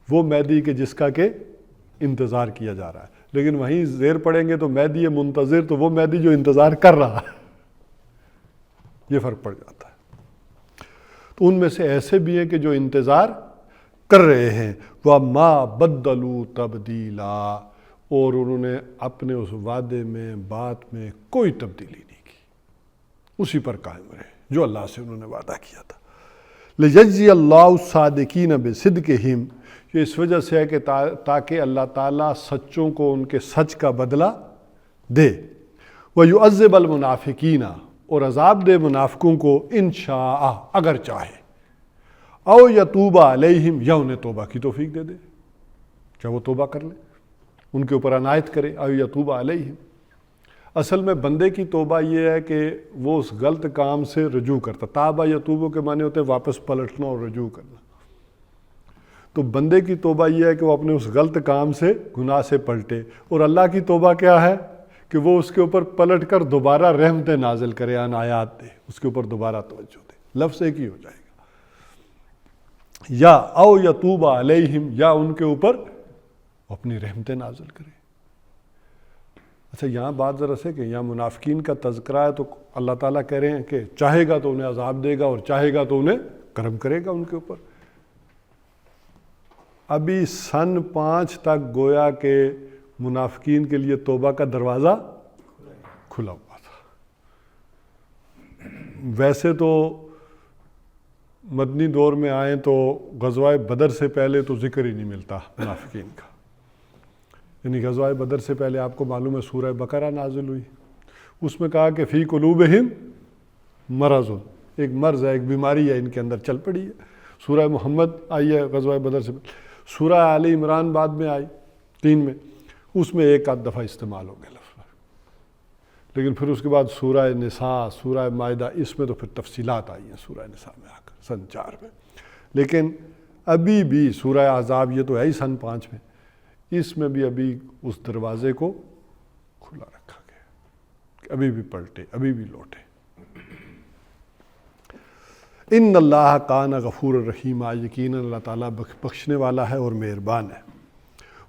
وہ مہدی کے جس کا کہ انتظار کیا جا رہا ہے، لیکن وہیں زیر پڑھیں گے تو مہدی منتظر، تو وہ مہدی جو انتظار کر رہا ہے، یہ فرق پڑ جاتا ہے۔ تو ان میں سے ایسے بھی ہیں کہ جو انتظار کر رہے ہیں، وَمَا بَدَّلُوا تَبْدِيلًا، اور انہوں نے اپنے اس وعدے میں، بات میں کوئی تبدیلی نہیں کی، اسی پر قائم رہے جو اللہ سے انہوں نے وعدہ کیا تھا۔ لِيَجْزِيَ اللَّهُ الصَّادِقِينَ بِصِدْقِهِمْ، یہ اس وجہ سے ہے کہ تاکہ اللہ تعالیٰ سچوں کو ان کے سچ کا بدلہ دے، وَيُعَذِّبَ الْمُنَافِقِينَ، اور عذاب دے منافقوں کو، انشاء، اگر چاہے، او یتوب علیہم، یا انہیں توبہ کی توفیق دے دے، کیا وہ توبہ کر لیں، ان کے اوپر عنایت کرے، او یتوب علیہم۔ اصل میں بندے کی توبہ یہ ہے کہ وہ اس غلط کام سے رجوع کرتا، تابہ یتوبہ کے معنی ہوتے ہیں واپس پلٹنا اور رجوع کرنا۔ تو بندے کی توبہ یہ ہے کہ وہ اپنے اس غلط کام سے، گناہ سے پلٹے، اور اللہ کی توبہ کیا ہے کہ وہ اس کے اوپر پلٹ کر دوبارہ رحمتیں نازل کرے، عنایات دے، اس کے اوپر دوبارہ توجہ دے، لفظ ایک ہی ہو جائے گا، یا او یتوب علیہم، یا ان کے اوپر اپنی رحمتیں نازل کرے۔ اچھا یہاں بات ذرا سے کہ یہاں منافقین کا تذکرہ ہے تو اللہ تعالیٰ کہہ رہے ہیں کہ چاہے گا تو انہیں عذاب دے گا اور چاہے گا تو انہیں کرم کرے گا ان کے اوپر۔ ابھی سن 5 تک گویا کہ منافقین کے لیے توبہ کا دروازہ کھلا ہوا تھا۔ ویسے تو مدنی دور میں آئیں تو غزوہ بدر سے پہلے تو ذکر ہی نہیں ملتا منافقین کا، یعنی غزوہ بدر سے پہلے آپ کو معلوم ہے سورہ بقرہ نازل ہوئی، اس میں کہا کہ فی قلوبہم مرض، ایک مرض ہے، ایک بیماری ہے ان کے اندر چل پڑی ہے۔ سورہ محمد آئی ہے غزوہ بدر سے پہلے، سورہ آل عمران بعد میں آئی 3 میں، اس میں ایک آدھ دفعہ استعمال ہو گیا لفظ۔ لیکن پھر اس کے بعد سورہ نساء، سورہ مائدہ، اس میں تو پھر تفصیلات آئی ہیں سورہ نساء میں آ کر سن 4 میں. لیکن ابھی بھی سورہ احزاب یہ تو ہے ہی سن 5 میں، اس میں بھی ابھی اس دروازے کو کھلا رکھا گیا کہ ابھی بھی پلٹے، ابھی بھی لوٹے. ان اللہ کان غفور الرحیم، یقیناً اللہ تعالیٰ بخشنے والا ہے اور مہربان ہے.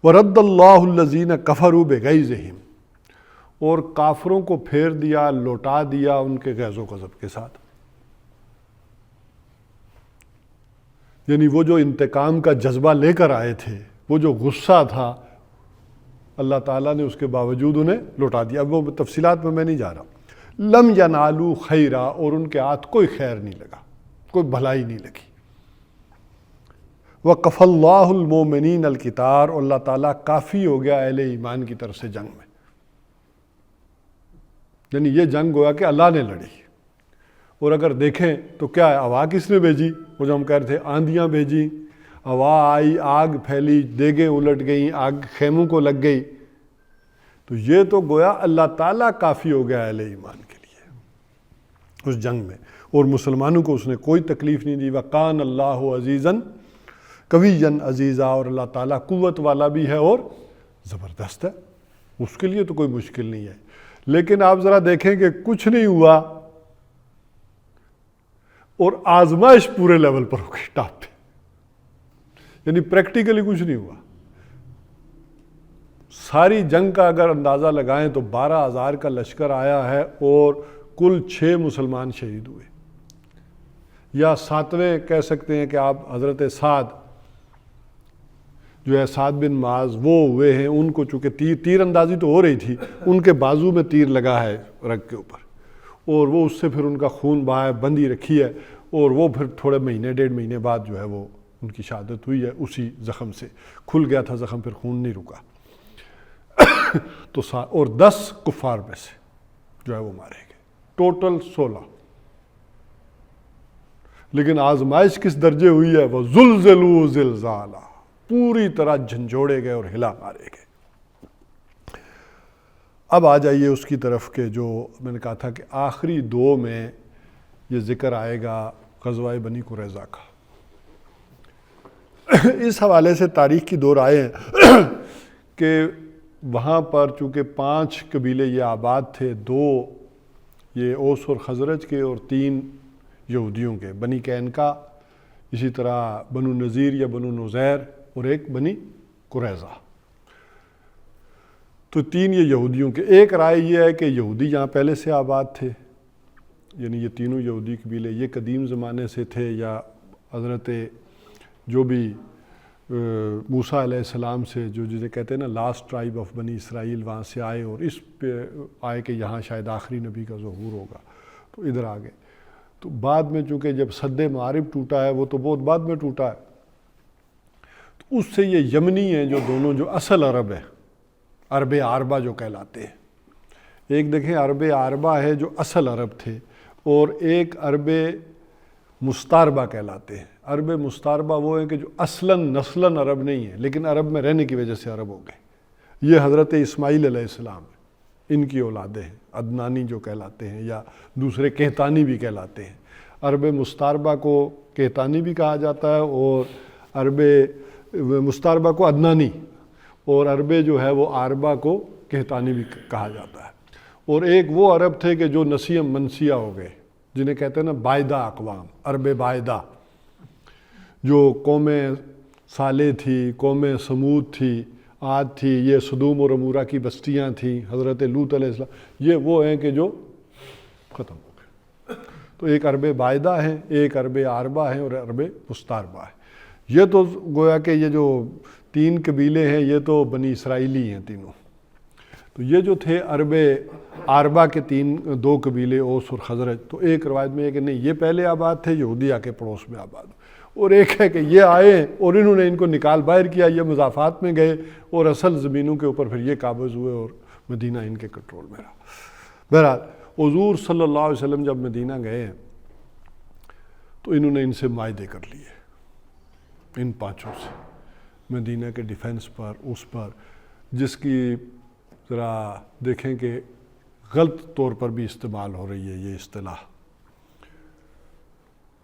وَرَدَّ اللَّهُ الَّذِينَ كَفَرُوا بِغَيْظِهِمْ، اور کافروں کو پھیر دیا، لوٹا دیا ان کے غیظ و غضب کے ساتھ. یعنی وہ جو انتقام کا جذبہ لے کر آئے تھے، وہ جو غصہ تھا، اللہ تعالیٰ نے اس کے باوجود انہیں لوٹا دیا. اب وہ تفصیلات میں نہیں جا رہا. لم ینالوا خیرا، اور ان کے ہاتھ کوئی خیر نہیں لگا، کوئی بھلائی نہیں لگی. وَقَفَ اللَّهُ الْمُؤْمِنِينَ الْقِتَالَ، اور اللہ تعالیٰ کافی ہو گیا اہل ایمان کی طرف سے جنگ میں. یعنی یہ جنگ گویا کہ اللہ نے لڑی. اور اگر دیکھیں تو کیا ہے، ہوا کس نے بھیجی؟ وہ جو ہم کہہ رہے تھے آندھیاں بھیجی، ہوا آئی، آگ پھیلی، دیگیں الٹ گئیں، آگ خیموں کو لگ گئی. تو یہ تو گویا اللہ تعالیٰ کافی ہو گیا اہل ایمان کے لیے اس جنگ میں، اور مسلمانوں کو اس نے کوئی تکلیف نہیں دی. وَقَانَ اللَّهُ عَزِيزًا قَوِيًّا عزیزہ، اور اللہ تعالیٰ قوت والا بھی ہے اور زبردست ہے، اس کے لیے تو کوئی مشکل نہیں ہے. لیکن آپ ذرا دیکھیں کہ کچھ نہیں ہوا اور آزمائش پورے لیول پر ہو گئی، ٹاپ پہ. یعنی پریکٹیکلی کچھ نہیں ہوا. ساری جنگ کا اگر اندازہ لگائیں تو 12,000 کا لشکر آیا ہے اور کل 6 مسلمان شہید ہوئے. یا 7ویں کہہ سکتے ہیں کہ آپ حضرت سعد جو ہے، سعد بن معاذ، وہ ہوئے ہیں. ان کو چونکہ تیر اندازی تو ہو رہی تھی، ان کے بازو میں تیر لگا ہے رگ کے اوپر، اور وہ اس سے پھر ان کا خون بہا، بندی رکھی ہے، اور وہ پھر تھوڑے مہینے 1.5 مہینے بعد جو ہے وہ ان کی شہادت ہوئی ہے. اسی زخم سے کھل گیا تھا زخم، پھر خون نہیں رکا. تو اور 10 کفار میں سے جو ہے وہ مارے گئے، ٹوٹل 16. لیکن آزمائش کس درجے ہوئی ہے؟ وہ زلزلوا زلزالا، پوری طرح جھنجھوڑے گئے اور ہلا مارے گئے. اب آ جائیے اس کی طرف کہ جو میں نے کہا تھا کہ آخری 2 میں یہ ذکر آئے گا غزوہ بنی قریظہ کا. اس حوالے سے تاریخ کی 2 رائے ہیں کہ وہاں پر چونکہ 5 قبیلے یہ آباد تھے، 2 یہ اوس اور خزرج کے اور 3 یہودیوں کے، بنی قینقاع، اسی طرح بنو نذیر یا بنو نذیر، اور ایک بنی قریظہ. تو 3 یہ یہودیوں کے. ایک رائے یہ ہے کہ یہودی یہاں پہلے سے آباد تھے، یعنی یہ تینوں یہودی قبیلے یہ قدیم زمانے سے تھے، یا حضرت جو بھی موسیٰ علیہ السلام سے جو جسے کہتے ہیں نا لاسٹ ٹرائب آف بنی اسرائیل، وہاں سے آئے اور اس پہ آئے کہ یہاں شاید آخری نبی کا ظہور ہوگا، تو ادھر آ گئے. تو بعد میں چونکہ جب سد معارب ٹوٹا ہے، وہ تو بہت بعد میں ٹوٹا ہے، تو اس سے یہ یمنی ہیں جو دونوں، جو اصل عرب ہیں، عرب عربہ جو کہلاتے ہیں. ایک دیکھیں عرب عربہ ہے جو اصل عرب تھے، اور ایک عرب مستعربہ کہلاتے ہیں. عرب مستعربہ وہ ہیں کہ جو اصلاً نسلاً عرب نہیں ہیں، لیکن عرب میں رہنے کی وجہ سے عرب ہو گئے. یہ حضرت اسماعیل علیہ السلام ان کی اولادیں ہیں، عدنانی جو کہلاتے ہیں، یا دوسرے کہتانی بھی کہلاتے ہیں. عرب مستعربہ کو کہتانی بھی کہا جاتا ہے، اور عرب مستعربہ کو عدنانی، اور عرب جو ہے وہ عربہ کو کہتانی بھی کہا جاتا ہے. اور ایک وہ عرب تھے کہ جو نسیم منسیہ ہو گئے، جنہیں کہتے ہیں نا بائدہ اقوام، عرب بائدہ، جو قوم صالح تھی، قوم سمود تھی، عاد تھی، یہ صدوم اور عمورہ کی بستیاں تھیں، حضرت لوط علیہ السلام، یہ وہ ہیں کہ جو ختم ہو گئے. تو ایک عرب بائدہ ہیں، ایک عرب عربہ ہیں، اور عرب مستعربہ ہے. یہ تو گویا کہ یہ جو 3 قبیلے ہیں یہ تو بنی اسرائیلی ہیں تینوں. تو یہ جو تھے عرب عربہ کے 2 قبیلے اوس اور خزرج، تو ایک روایت میں ہے کہ نہیں یہ پہلے آباد تھے، یہودی آ کے پڑوس میں آباد، اور ایک ہے کہ یہ آئے اور انہوں نے ان کو نکال باہر کیا، یہ مضافات میں گئے اور اصل زمینوں کے اوپر پھر یہ قابض ہوئے اور مدینہ ان کے کنٹرول میں رہا. بہرحال حضور صلی اللہ علیہ وسلم جب مدینہ گئے تو انہوں نے ان سے معاہدے کر لیے، ان 5 سے، مدینہ کے ڈیفنس پر، اس پر، جس کی ذرا دیکھیں کہ غلط طور پر بھی استعمال ہو رہی ہے یہ اصطلاح۔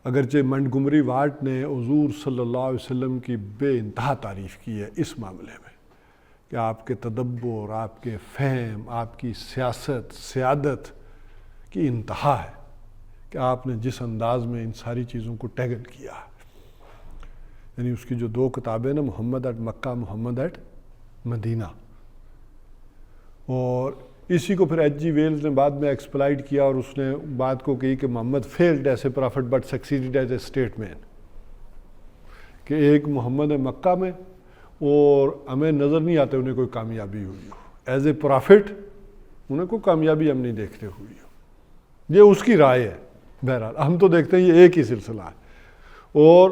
اگرچہ منٹگمری واٹ نے حضور صلی اللہ علیہ وسلم کی بے انتہا تعریف کی ہے اس معاملے میں کہ آپ کے تدبر، آپ کے فہم، آپ کی سیاست، سیادت کی انتہا ہے کہ آپ نے جس انداز میں ان ساری چیزوں کو ٹیکل کیا ہے۔ یعنی اس کی جو 2 کتابیں نا، محمد at Mecca, Muhammad at Medina, اور اسی کو پھر ایچ جی ویلز نے بعد میں ایکسپلائٹ کیا اور اس نے بات کو کہی کہ Muhammad failed as a prophet but succeeded as a statesman, کہ ایک محمد ہے مکہ میں اور ہمیں نظر نہیں آتے انہیں کوئی کامیابی ہوئی ہو، ایز اے پرافٹ انہیں کوئی کامیابی ہم نہیں دیکھتے ہوئی ہو۔ یہ اس کی رائے ہے، بہرحال ہم تو دیکھتے ہیں یہ ایک ہی سلسلہ ہے، اور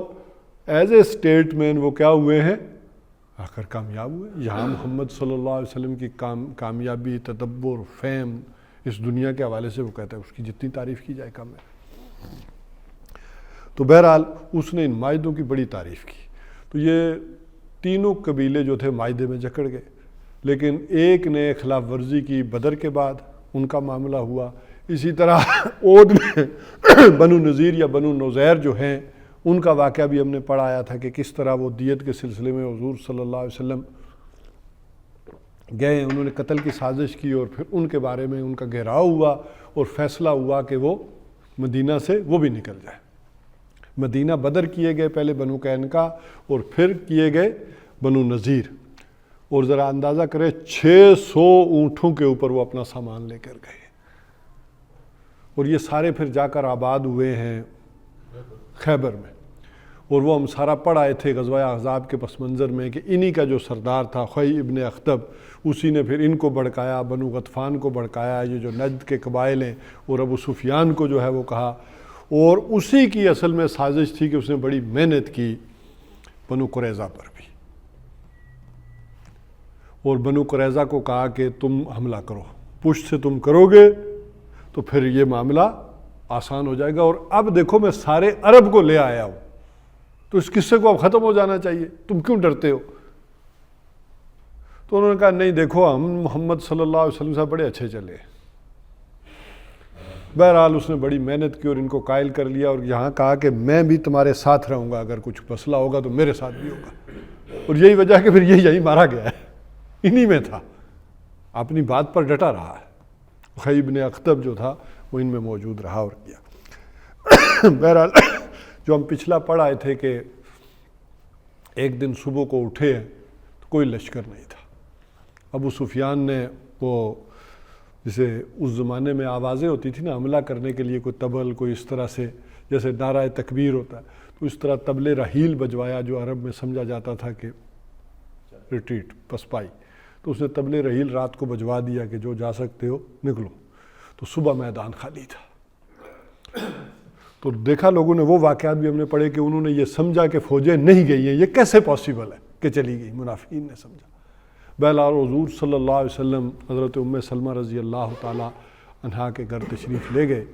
ایز اے اسٹیٹ مین وہ کیا ہوئے ہیں، آخر کامیاب ہوئے۔ یہاں محمد صلی اللہ علیہ وسلم کی کامیابی، تدبر، فہم اس دنیا کے حوالے سے وہ کہتا ہے اس کی جتنی تعریف کی جائے کم ہے۔ تو بہرحال اس نے ان معاہدوں کی بڑی تعریف کی۔ تو یہ تینوں قبیلے جو تھے معاہدے میں جکڑ گئے، لیکن ایک نے خلاف ورزی کی بدر کے بعد، ان کا معاملہ ہوا۔ اسی طرح عود میں بنو نذیر یا بنو نذیر جو ہیں ان کا واقعہ بھی ہم نے پڑھایا تھا کہ کس طرح وہ دیت کے سلسلے میں حضور صلی اللہ علیہ وسلم گئے، انہوں نے قتل کی سازش کی اور پھر ان کے بارے میں ان کا گھیراؤ ہوا اور فیصلہ ہوا کہ وہ مدینہ سے وہ بھی نکل جائے۔ مدینہ بدر کیے گئے پہلے بنو قینقاع اور پھر کیے گئے بنو نذیر، اور ذرا اندازہ کرے 600 اونٹوں کے اوپر وہ اپنا سامان لے کر گئے، اور یہ سارے پھر جا کر آباد ہوئے ہیں خیبر میں۔ اور وہ ہم سارا پڑھ آئے تھے غزوہ احزاب کے پس منظر میں کہ انہی کا جو سردار تھا خی ابن اخطب، اسی نے پھر ان کو بھڑکایا، بنو غطفان کو بھڑکایا، یہ جو نجد کے قبائل ہیں، اور ابو سفیان کو جو ہے وہ کہا، اور اسی کی اصل میں سازش تھی کہ اس نے بڑی محنت کی بنو قریظہ پر بھی، اور بنو قریظہ کو کہا کہ تم حملہ کرو، پشت سے تم کرو گے تو پھر یہ معاملہ آسان ہو جائے گا، اور اب دیکھو میں سارے عرب کو لے آیا ہوں تو اس قصے کو اب ختم ہو جانا چاہیے، تم کیوں ڈرتے ہو؟ تو انہوں نے کہا نہیں دیکھو ہم محمد صلی اللہ علیہ وسلم سے بڑے اچھے چلے۔ بہرحال اس نے بڑی محنت کی اور ان کو قائل کر لیا، اور یہاں کہا کہ میں بھی تمہارے ساتھ رہوں گا، اگر کچھ مسئلہ ہوگا تو میرے ساتھ بھی ہوگا، اور یہی وجہ کہ پھر یہی مارا گیا ہے، انہی میں تھا، اپنی بات پر ڈٹا رہا ہے۔ خی ابن اخطب جو تھا وہ ان میں موجود رہا اور کیا۔ بہرحال جو ہم پچھلا پڑھ آئے تھے کہ ایک دن صبح کو اٹھے تو کوئی لشکر نہیں تھا۔ ابو سفیان نے وہ جسے اس زمانے میں آوازیں ہوتی تھی نا حملہ کرنے کے لیے، کوئی طبل، کوئی اس طرح سے جیسے نعرہ تکبیر ہوتا ہے، تو اس طرح طبل رحیل بجوایا جو عرب میں سمجھا جاتا تھا کہ ریٹریٹ، پسپائی، تو اس نے طبل رحیل رات کو بجوا دیا کہ جو جا سکتے ہو نکلو، تو صبح میدان خالی تھا۔ تو دیکھا لوگوں نے وہ واقعات بھی ہم نے پڑھے کہ انہوں نے یہ سمجھا کہ فوجیں نہیں گئی ہیں، یہ کیسے پاسبل ہے کہ چلی گئی، منافقین نے سمجھا۔ بہرحال حضور صلی اللہ علیہ وسلم حضرت ام سلمہ رضی اللہ تعالی عنہا کے گھر تشریف لے گئے،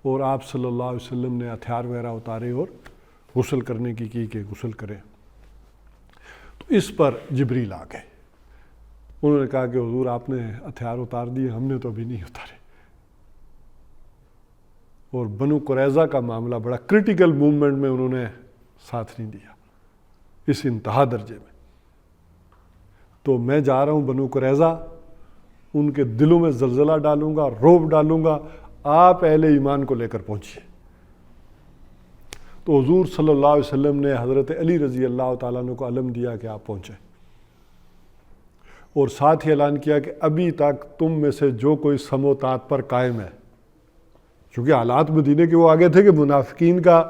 اور آپ صلی اللہ علیہ وسلم نے ہتھیار وغیرہ اتارے اور غسل کرنے کی کہ غسل کریں، تو اس پر جبریل آ گئے۔ انہوں نے کہا کہ حضور آپ نے ہتھیار اتار دیے، ہم نے تو ابھی نہیں اتارے۔ اور بنو قریظہ کا معاملہ بڑا کرٹیکل موومنٹ میں انہوں نے ساتھ نہیں دیا، اس انتہا درجے میں۔ تو میں جا رہا ہوں بنو قریظہ، ان کے دلوں میں زلزلہ ڈالوں گا، رعب ڈالوں گا، آپ اہل ایمان کو لے کر پہنچیے۔ تو حضور صلی اللہ علیہ وسلم نے حضرت علی رضی اللہ تعالیٰ عنہ کو علم دیا کہ آپ پہنچیں، اور ساتھ ہی اعلان کیا کہ ابھی تک تم میں سے جو کوئی سم و طاعت پر قائم ہے، چونکہ حالات مدینے کے وہ آگے تھے کہ منافقین کا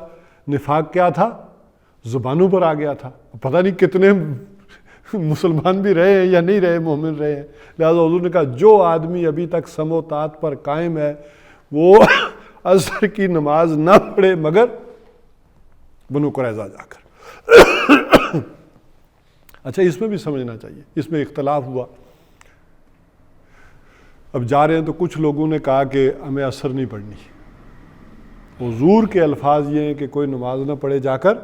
نفاق کیا تھا، زبانوں پر آ گیا تھا، پتہ نہیں کتنے مسلمان بھی رہے ہیں یا نہیں رہے، مومن رہے ہیں، لہذا حضور نے کہا جو آدمی ابھی تک سم و طاعت پر قائم ہے وہ عصر کی نماز نہ پڑھے مگر بنو قریظہ جا کر۔ اچھا اس میں بھی سمجھنا چاہیے، اس میں اختلاف ہوا۔ اب جا رہے ہیں تو کچھ لوگوں نے کہا کہ ہمیں عصر نہیں پڑھنی، حضور کے الفاظ یہ ہیں کہ کوئی نماز نہ پڑھے جا کر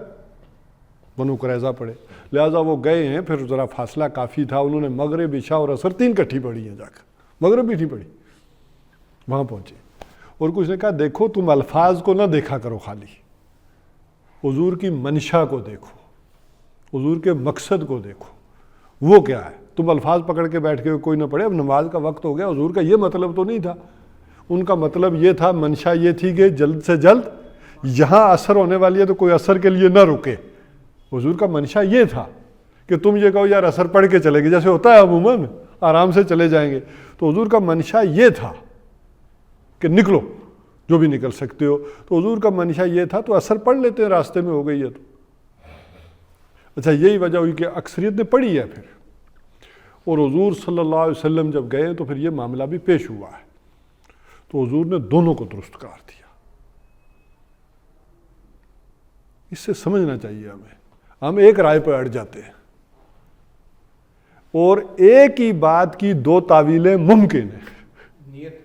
بنو قریظہ پڑھے، لہٰذا وہ گئے ہیں، پھر ذرا فاصلہ کافی تھا، انہوں نے مغرب، عشاء اور عصر 3 کٹھی پڑھی ہیں جا کر، مغرب بھی نہیں پڑھی، وہاں پہنچے اور کچھ نے کہا دیکھو تم الفاظ کو نہ دیکھا کرو خالی، حضور کی منشا کو دیکھو، حضور کے مقصد کو دیکھو، وہ کیا ہے۔ تم الفاظ پکڑ کے بیٹھ کے کوئی نہ پڑھے، اب نماز کا وقت ہو گیا، حضور کا یہ مطلب تو نہیں تھا، ان کا مطلب یہ تھا، منشا یہ تھی کہ جلد سے جلد یہاں اثر ہونے والی ہے تو کوئی اثر کے لیے نہ رکے۔ حضور کا منشا یہ تھا کہ تم یہ کہو یار اثر پڑھ کے چلے گے، جیسے ہوتا ہے عموماً آرام سے چلے جائیں گے، تو حضور کا منشا یہ تھا کہ نکلو جو بھی نکل سکتے ہو، تو حضور کا منشا یہ تھا، تو اثر پڑھ لیتے ہیں، راستے میں ہو گئی ہے تو اچھا یہی وجہ ہوئی کہ اکثریت نے پڑھی ہے پھر، اور حضور صلی اللہ علیہ وسلم جب گئے تو پھر یہ معاملہ بھی پیش ہوا ہے، تو حضور نے دونوں کو درست قرار دیا۔ اس سے سمجھنا چاہیے ہم ایک رائے پر اڑ جاتے ہیں، اور ایک ہی بات کی دو تعویلیں ممکن ہیں، نیت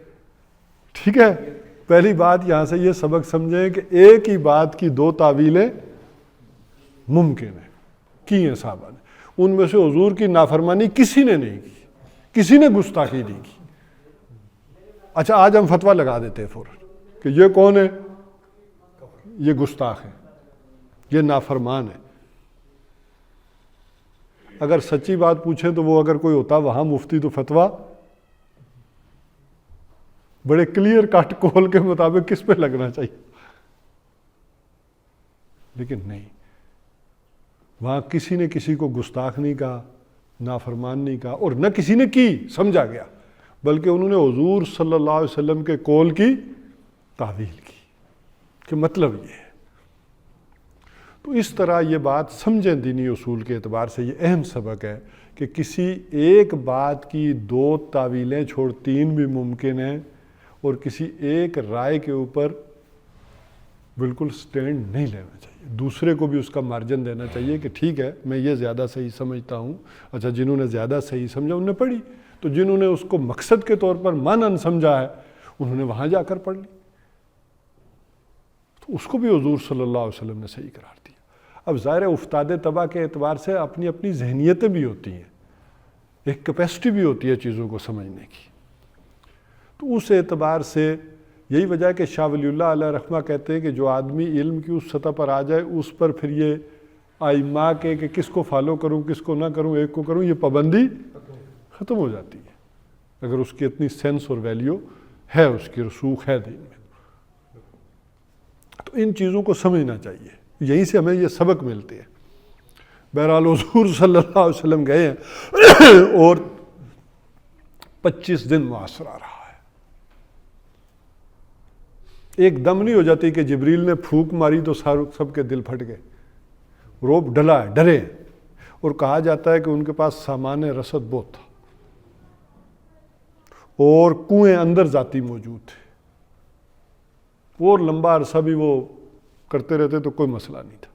ٹھیک ہے۔ پہلی بات یہاں سے یہ سبق سمجھیں کہ ایک ہی بات کی دو تعویلیں ممکن ہیں، کی ہیں صحابہ نے، ان میں سے حضور کی نافرمانی کسی نے نہیں کی، کسی نے گستاخی نہیں کی۔ اچھا آج ہم فتویٰ لگا دیتے ہیں فوراً کہ یہ کون ہے، یہ گستاخ ہے، یہ نافرمان ہے۔ اگر سچی بات پوچھیں تو وہ اگر کوئی ہوتا وہاں مفتی تو فتویٰ بڑے کلیئر کٹ کول کے مطابق کس پہ لگنا چاہیے، لیکن نہیں، وہاں کسی نے کسی کو گستاخ نہیں کہا، نافرمان نہیں کہا، اور نہ کسی نے کی سمجھا گیا، بلکہ انہوں نے حضور صلی اللہ علیہ وسلم کے قول کی تعویل کی کہ مطلب یہ ہے۔ تو اس طرح یہ بات سمجھیں، دینی اصول کے اعتبار سے یہ اہم سبق ہے کہ کسی ایک بات کی دو تعویلیں چھوڑ تین بھی ممکن ہیں، اور کسی ایک رائے کے اوپر بالکل سٹینڈ نہیں لینا چاہیے، دوسرے کو بھی اس کا مارجن دینا چاہیے کہ ٹھیک ہے میں یہ زیادہ صحیح سمجھتا ہوں۔ اچھا جنہوں نے زیادہ صحیح سمجھا انہوں نے پڑھی، تو جنہوں نے اس کو مقصد کے طور پر مانن سمجھا ہے انہوں نے وہاں جا کر پڑھ لی، تو اس کو بھی حضور صلی اللہ علیہ وسلم نے صحیح قرار دیا۔ اب ظاہر افتاد طبع کے اعتبار سے اپنی اپنی ذہنیتیں بھی ہوتی ہیں، ایک کیپیسٹی بھی ہوتی ہے چیزوں کو سمجھنے کی، تو اس اعتبار سے یہی وجہ ہے کہ شاہ ولی اللہ علیہ رحمہ کہتے ہیں کہ جو آدمی علم کی اس سطح پر آ جائے، اس پر پھر یہ ائمہ کے کہ کس کو فالو کروں کس کو نہ کروں، ایک کو کروں، یہ پابندی ختم ہو جاتی ہے اگر اس کی اتنی سینس اور ویلیو ہے، اس کی رسوخ ہے دین میں۔ تو ان چیزوں کو سمجھنا چاہیے، یہیں سے ہمیں یہ سبق ملتے ہیں۔ بہرحال حضور صلی اللہ علیہ وسلم گئے ہیں اور 25 دن معاشرہ رہا ہے، ایک دم نہیں ہو جاتی کہ جبریل نے پھونک ماری تو سب کے دل پھٹ گئے، روب ڈلا ہے، ڈرے، اور کہا جاتا ہے کہ ان کے پاس سامان رسد بہت تھا اور کنویں اندر ذاتی موجود تھے، اور لمبا عرصہ بھی وہ کرتے رہتے تو کوئی مسئلہ نہیں تھا۔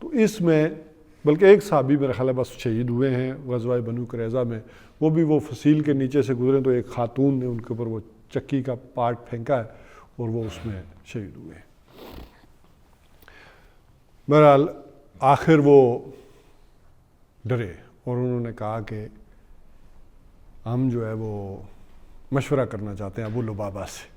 تو اس میں بلکہ ایک صحابی میرا خیال ہے بس شہید ہوئے ہیں غزوہ بنو قریظہ میں، وہ بھی وہ فصیل کے نیچے سے گزرے تو ایک خاتون نے ان کے اوپر وہ چکی کا پارٹ پھینکا ہے اور وہ اس میں شہید ہوئے ہیں۔ بہرحال آخر وہ ڈرے اور انہوں نے کہا کہ ہم جو ہے وہ مشورہ کرنا چاہتے ہیں ابو لبابہ سے۔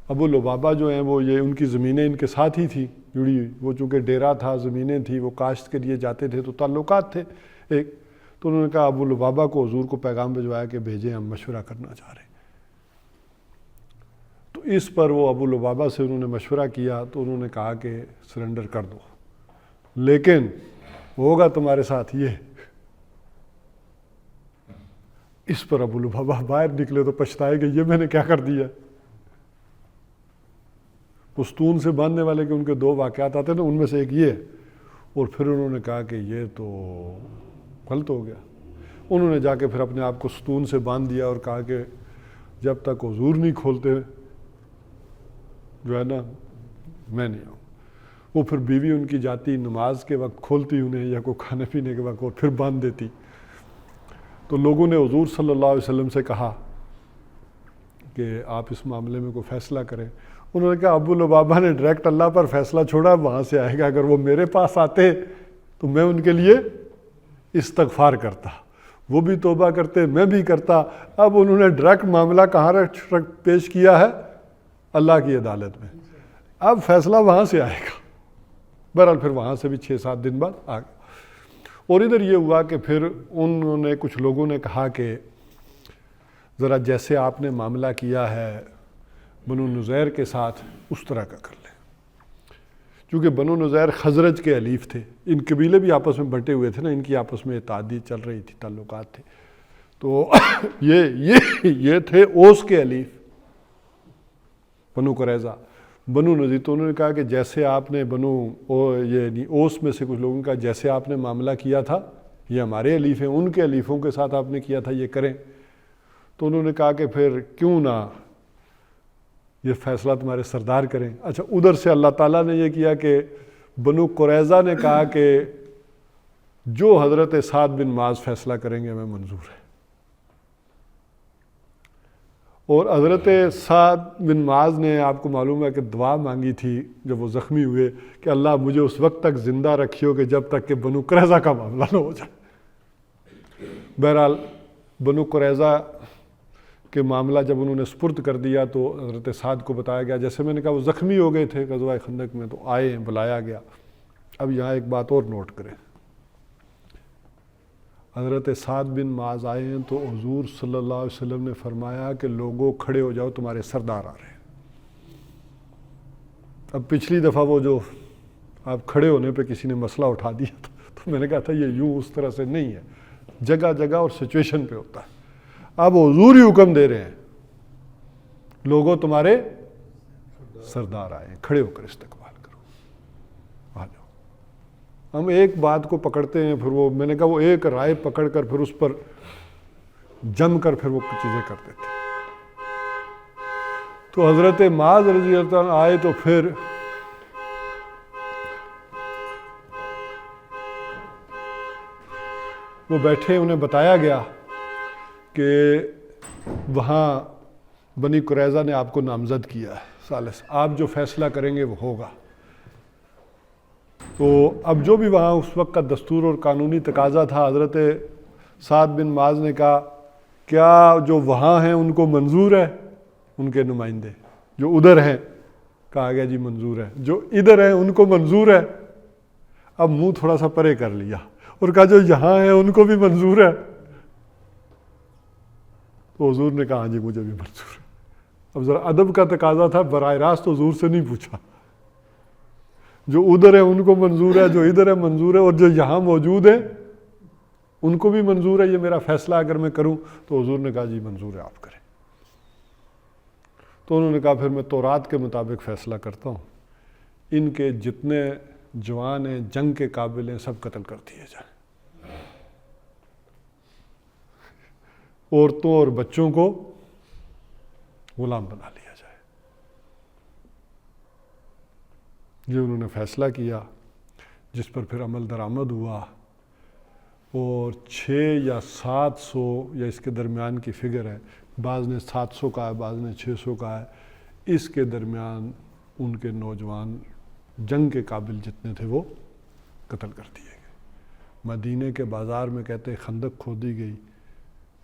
ابو لبابہ جو ہیں وہ یہ ان کی زمینیں ان کے ساتھ ہی تھیں جڑی ہوئی، وہ چونکہ ڈیرا تھا، زمینیں تھیں، وہ کاشت کے لیے جاتے تھے تو تعلقات تھے ایک، تو انہوں نے کہا ابو لبابہ کو حضور کو پیغام بھجوایا کہ بھیجیں ہم مشورہ کرنا چاہ رہے ہیں۔ تو اس پر وہ ابو لبابہ سے انہوں نے مشورہ کیا تو انہوں نے کہا کہ سرنڈر کر دو، لیکن ہوگا تمہارے ساتھ یہ۔ اس پر ابو لبابہ باہر نکلے تو پچھتائے کہ یہ میں نے کیا کر دیا۔ پستون سے باندھنے والے کے ان کے 2 واقعات آتے ہیں نا، ان میں سے ایک یہ ہے، اور پھر انہوں نے کہا کہ یہ تو غلط ہو گیا۔ انہوں نے جا کے پھر اپنے آپ کو ستون سے باندھ دیا اور کہا کہ جب تک حضور نہیں کھولتے جو ہے نا میں نہیں آؤں۔ وہ پھر بیوی ان کی جاتی نماز کے وقت کھولتی انہیں یا کوئی کھانے پینے کے وقت اور پھر باندھ دیتی۔ تو لوگوں نے حضور صلی اللہ علیہ وسلم سے کہا کہ آپ اس معاملے میں کوئی فیصلہ کریں۔ انہوں نے کہا ابو لبابہ نے ڈائریکٹ اللہ پر فیصلہ چھوڑا، وہاں سے آئے گا، اگر وہ میرے پاس آتے تو میں ان کے لیے استغفار کرتا۔ وہ بھی توبہ کرتے، میں بھی کرتا. اب انہوں نے ڈائریکٹ معاملہ کہاں پیش کیا ہے؟ اللہ کی عدالت میں. اب فیصلہ وہاں سے آئے گا. بہرحال پھر وہاں سے بھی 6-7 دن بعد آ گیا. اور ادھر یہ ہوا کہ پھر انہوں نے کچھ لوگوں نے کہا کہ ذرا جیسے آپ نے معاملہ کیا ہے بنو نذیر کے ساتھ اس طرح کا کر لیں. چونکہ بنو نذیر خزرج کے حلیف تھے، ان قبیلے بھی آپس میں بٹے ہوئے تھے نا، ان کی آپس میں اتحادی چل رہی تھی، تعلقات تھے. تو یہ تھے اوس کے حلیف بنو قریظہ. بنو نذیر تو انہوں نے کہا کہ جیسے آپ نے یعنی اوس میں سے کچھ لوگوں کا جیسے آپ نے معاملہ کیا تھا، یہ ہمارے حلیف ہیں، ان کے حلیفوں کے ساتھ آپ نے کیا تھا، یہ کریں. تو انہوں نے کہا کہ پھر کیوں نہ یہ فیصلہ تمہارے سردار کریں. اچھا، ادھر سے اللہ تعالیٰ نے یہ کیا کہ بنو قریظہ نے کہا کہ جو حضرت سعد بن معاذ فیصلہ کریں گے ہمیں منظور ہے. اور حضرت سعد بن معاذ نے آپ کو معلوم ہے کہ دعا مانگی تھی جب وہ زخمی ہوئے کہ اللہ مجھے اس وقت تک زندہ رکھیو کہ جب تک کہ بنو قریظہ کا معاملہ نہ ہو جائے. بہرحال بنو قریظہ کہ معاملہ جب انہوں نے سپرد کر دیا تو حضرت سعد کو بتایا گیا. جیسے میں نے کہا وہ زخمی ہو گئے تھے غزوہ خندق میں، تو آئے ہیں، بلایا گیا. اب یہاں ایک بات اور نوٹ کریں، حضرت سعد بن معاذ آئے ہیں تو حضور صلی اللہ علیہ وسلم نے فرمایا کہ لوگوں کھڑے ہو جاؤ، تمہارے سردار آ رہے ہیں. اب پچھلی دفعہ وہ جو آپ کھڑے ہونے پہ کسی نے مسئلہ اٹھا دیا تھا تو میں نے کہا تھا یہ یوں اس طرح سے نہیں ہے، جگہ جگہ اور سچویشن پہ ہوتا ہے. اب حضور ہی حکم دے رہے ہیں لوگوں تمہارے سردار آئے ہیں، کھڑے ہو کر استقبال کرو، آ جاؤ. ہم ایک بات کو پکڑتے ہیں، پھر وہ میں نے کہا وہ ایک رائے پکڑ کر پھر اس پر جم کر پھر وہ چیزیں کرتے تھے. تو حضرت معاذ رضی اللہ عنہ آئے تو پھر وہ بیٹھے، انہیں بتایا گیا کہ وہاں بنی قریظہ نے آپ کو نامزد کیا ہے ثالث، آپ جو فیصلہ کریں گے وہ ہوگا. تو اب جو بھی وہاں اس وقت کا دستور اور قانونی تقاضا تھا، حضرت سعد بن معاذ نے کہا کیا جو وہاں ہیں ان کو منظور ہے؟ ان کے نمائندے جو ادھر ہیں، کہا گیا جی منظور ہے. جو ادھر ہیں ان کو منظور ہے. اب منہ تھوڑا سا پرے کر لیا اور کہا جو یہاں ہیں ان کو بھی منظور ہے. تو حضور نے کہا ہاں جی مجھے بھی منظور ہے. اب ذرا ادب کا تقاضا تھا، براہ راست حضور سے نہیں پوچھا. جو ادھر ہے ان کو منظور ہے، جو ادھر ہے منظور ہے، اور جو یہاں موجود ہیں ان کو بھی منظور ہے یہ میرا فیصلہ اگر میں کروں. تو حضور نے کہا جی منظور ہے، آپ کریں. تو انہوں نے کہا پھر میں تورات کے مطابق فیصلہ کرتا ہوں، ان کے جتنے جوان ہیں جنگ کے قابل ہیں سب قتل کر دیے جائیں، عورتوں اور بچوں کو غلام بنا لیا جائے. یہ انہوں نے فیصلہ کیا جس پر پھر عمل درآمد ہوا، اور 600 یا 700 یا اس کے درمیان کی فگر ہے، بعض نے 700 کا ہے، بعض نے 600 کا ہے، اس کے درمیان ان کے نوجوان جنگ کے قابل جتنے تھے وہ قتل کر دیے گئے. مدینے کے بازار میں کہتے ہیں خندق کھودی گئی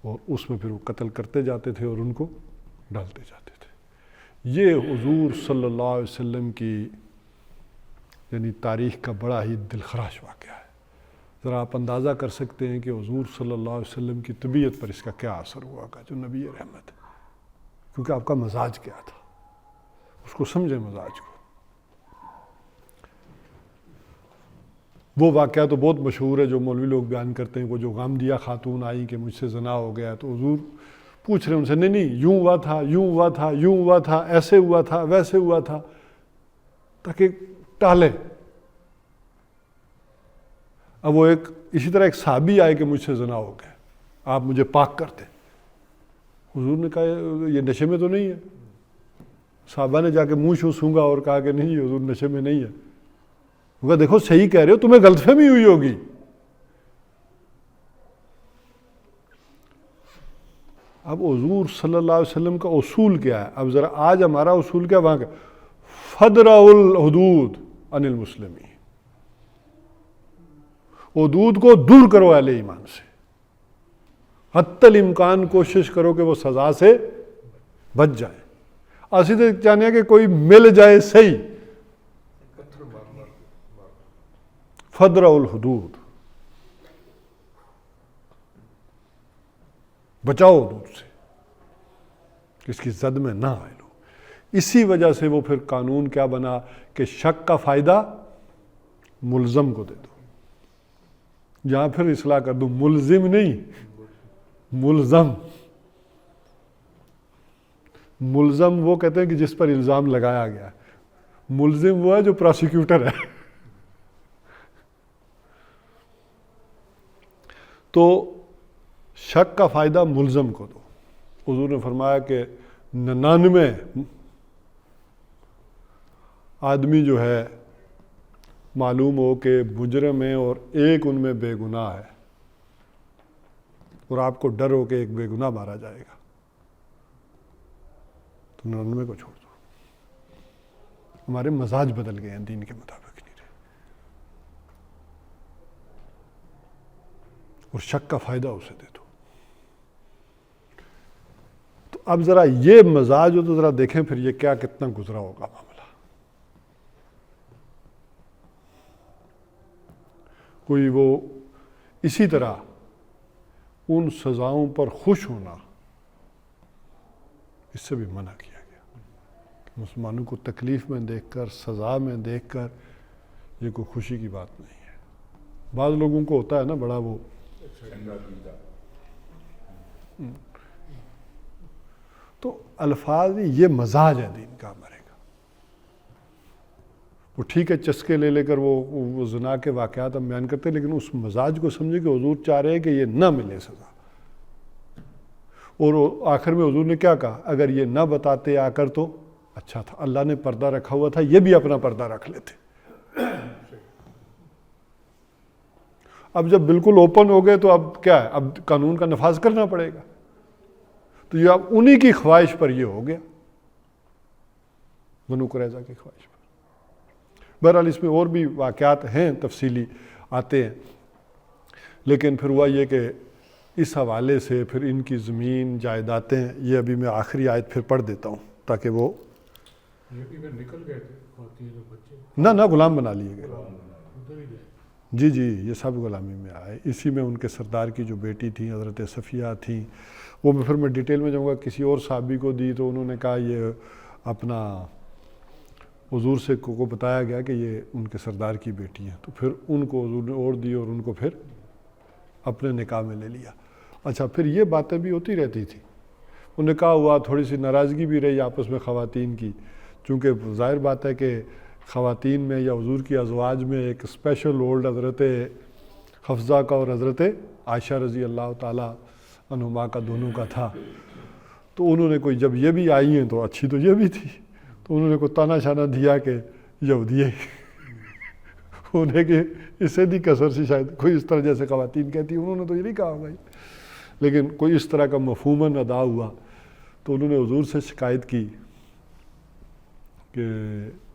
اور اس میں پھر وہ قتل کرتے جاتے تھے اور ان کو ڈالتے جاتے تھے. یہ حضور صلی اللہ علیہ وسلم کی یعنی تاریخ کا بڑا ہی دلخراش واقعہ ہے. ذرا آپ اندازہ کر سکتے ہیں کہ حضور صلی اللہ علیہ وسلم کی طبیعت پر اس کا کیا اثر ہوا گا، جو نبی رحمت ہے. کیونکہ آپ کا مزاج کیا تھا، اس کو سمجھیں مزاج کو. وہ واقعہ تو بہت مشہور ہے جو مولوی لوگ بیان کرتے ہیں، وہ جو غامدیہ خاتون آئی کہ مجھ سے زنا ہو گیا، تو حضور پوچھ رہے ہیں ان سے، نہیں یوں ہوا تھا، یوں ہوا تھا، یوں ہوا تھا، ایسے ہوا تھا، ویسے ہوا تھا، تاکہ ٹالے. اب وہ اسی طرح ایک صحابی آئے کہ مجھ سے زنا ہو گیا، آپ مجھے پاک کر دیں. حضور نے کہا یہ نشے میں تو نہیں ہے. صحابہ نے جا کے منہ شو سونگا اور کہا کہ نہیں حضور نشے میں نہیں ہے. وہ کہا دیکھو صحیح کہہ رہے ہو، تمہیں غلط فہمی ہوئی ہوگی. اب حضور صلی اللہ علیہ وسلم کا اصول کیا ہے؟ اب ذرا آج ہمارا اصول کیا وہاں کا؟ فدروا الحدود عن المسلمین، حدود کو دور کرو اہل ایمان سے. حتی الامکان کوشش کرو کہ وہ سزا سے بچ جائے. اسی تو چاہتے ہیں کہ کوئی مل جائے صحیح. پتھر مار مار مار. فدرء الحدود، بچاؤ حدود سے، اس کی زد میں نہ آئے لو. اسی وجہ سے وہ پھر قانون کیا بنا کہ شک کا فائدہ ملزم کو دے دو. یہاں پھر اصلاح کر دو، ملزم نہیں، ملزم. ملزم وہ کہتے ہیں کہ جس پر الزام لگایا گیا ہے، ملزم وہ ہے جو پراسیکیوٹر ہے. تو شک کا فائدہ ملزم کو دو. حضور نے فرمایا کہ 99 آدمی جو ہے معلوم ہو کہ مجرم ہے اور ایک ان میں بے گناہ ہے، اور آپ کو ڈر ہو کہ ایک بے گناہ مارا جائے گا، تو 99 کو چھوڑ دو. ہمارے مزاج بدل گئے ہیں، دین کے مطابق نہیں رہے. اور شک کا فائدہ اسے دے دو. تو اب ذرا یہ مزاج ہو تو ذرا دیکھیں پھر یہ کیا کتنا گزرا ہوگا معاملہ. کوئی وہ اسی طرح ان سزاؤں پر خوش ہونا، اس سے بھی منع کیا گیا. مسلمانوں کو تکلیف میں دیکھ کر، سزا میں دیکھ کر یہ کوئی خوشی کی بات نہیں ہے. بعض لوگوں کو ہوتا ہے نا بڑا وہ تو الفاظ یہ مزاج ہے دین کا ہمارے کا. وہ ٹھیک ہے چسکے لے لے کر وہ زنا کے واقعات ہم بیان کرتے ہیں، لیکن اس مزاج کو سمجھے کہ حضور چاہ رہے ہیں کہ یہ نہ ملے سزا. اور آخر میں حضور نے کیا کہا، اگر یہ نہ بتاتے آ کر تو اچھا تھا. اللہ نے پردہ رکھا ہوا تھا، یہ بھی اپنا پردہ رکھ لیتے. اب جب بالکل اوپن ہو گئے تو اب کیا ہے، اب قانون کا نفاذ کرنا پڑے گا. تو یہ اب انہی کی خواہش پر یہ ہو گیا، بنو قریظہ کی خواہش پر. بہرحال اس میں اور بھی واقعات ہیں تفصیلی آتے ہیں، لیکن پھر ہوا یہ کہ اس حوالے سے پھر ان کی زمین جائیدادیں، یہ ابھی میں آخری آیت پھر پڑھ دیتا ہوں تاکہ وہ نکل گئے تھے خواتین اور بچے، نہ غلام بنا لیے گئے. ادھر ہی گئے. جی یہ سب غلامی میں آئے. اسی میں ان کے سردار کی جو بیٹی تھیں حضرت صفیہ تھیں، وہ پھر میں ڈیٹیل میں جاؤں گا. کسی اور صحابی کو دی تو انہوں نے کہا یہ اپنا حضور سے کو بتایا گیا کہ یہ ان کے سردار کی بیٹی ہیں، تو پھر ان کو حضور نے اور دی اور ان کو پھر اپنے نکاح میں لے لیا. اچھا پھر یہ باتیں بھی ہوتی رہتی تھیں. وہ نکاح ہوا، تھوڑی سی ناراضگی بھی رہی آپس میں خواتین کی، چونکہ ظاہر بات ہے کہ خواتین میں یا حضور کی ازواج میں ایک اسپیشل ہولڈ حضرت حفصہ کا اور حضرت عائشہ رضی اللہ تعالیٰ عنہما کا دونوں کا تھا. تو انہوں نے کوئی جب یہ بھی آئی ہیں تو اچھی تو یہ بھی تھی، تو انہوں نے کوئی تانا شانہ دیا کہ یہودیہ انہیں کہ اس سے دی کثر سے شاید کوئی اس طرح جیسے خواتین کہتی ہیں، انہوں نے تو یہ نہیں کہا بھائی، لیکن کوئی اس طرح کا مفہوماً ادا ہوا. تو انہوں نے حضور سے شکایت کی کہ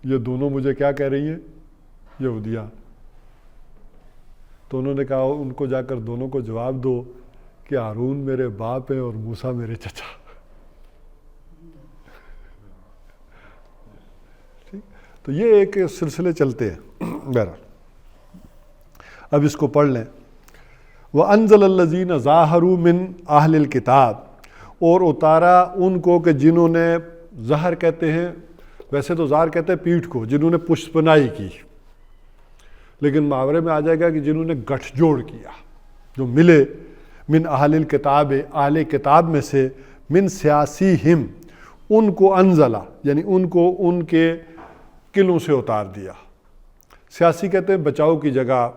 یہ دونوں مجھے کیا کہہ رہی ہیں، یہودیہ. تو انہوں نے کہا ان کو جا کر دونوں کو جواب دو کہ ہارون میرے باپ ہیں اور موسیٰ میرے چچا. تو یہ ایک سلسلے چلتے ہیں. بہرحال اب اس کو پڑھ لیں. وَأَنزَلَ الَّذِينَ ظَاهَرُوا مِنْ أَهْلِ الْكِتَابِ، اور اتارا ان کو کہ جنہوں نے، ظہر کہتے ہیں، ویسے تو ظاہر کہتے ہیں پیٹھ کو، جنہوں نے پشت پناہی کی، لیکن محاورے میں آ جائے گا کہ جنہوں نے گٹھ جوڑ کیا، جو ملے. من اہل الکتاب، اہل کتاب میں سے، من سیاسیہم، ان کو انزلہ یعنی ان کو ان کے قلعوں سے اتار دیا. سیاسی کہتے ہیں بچاؤ کی جگہ،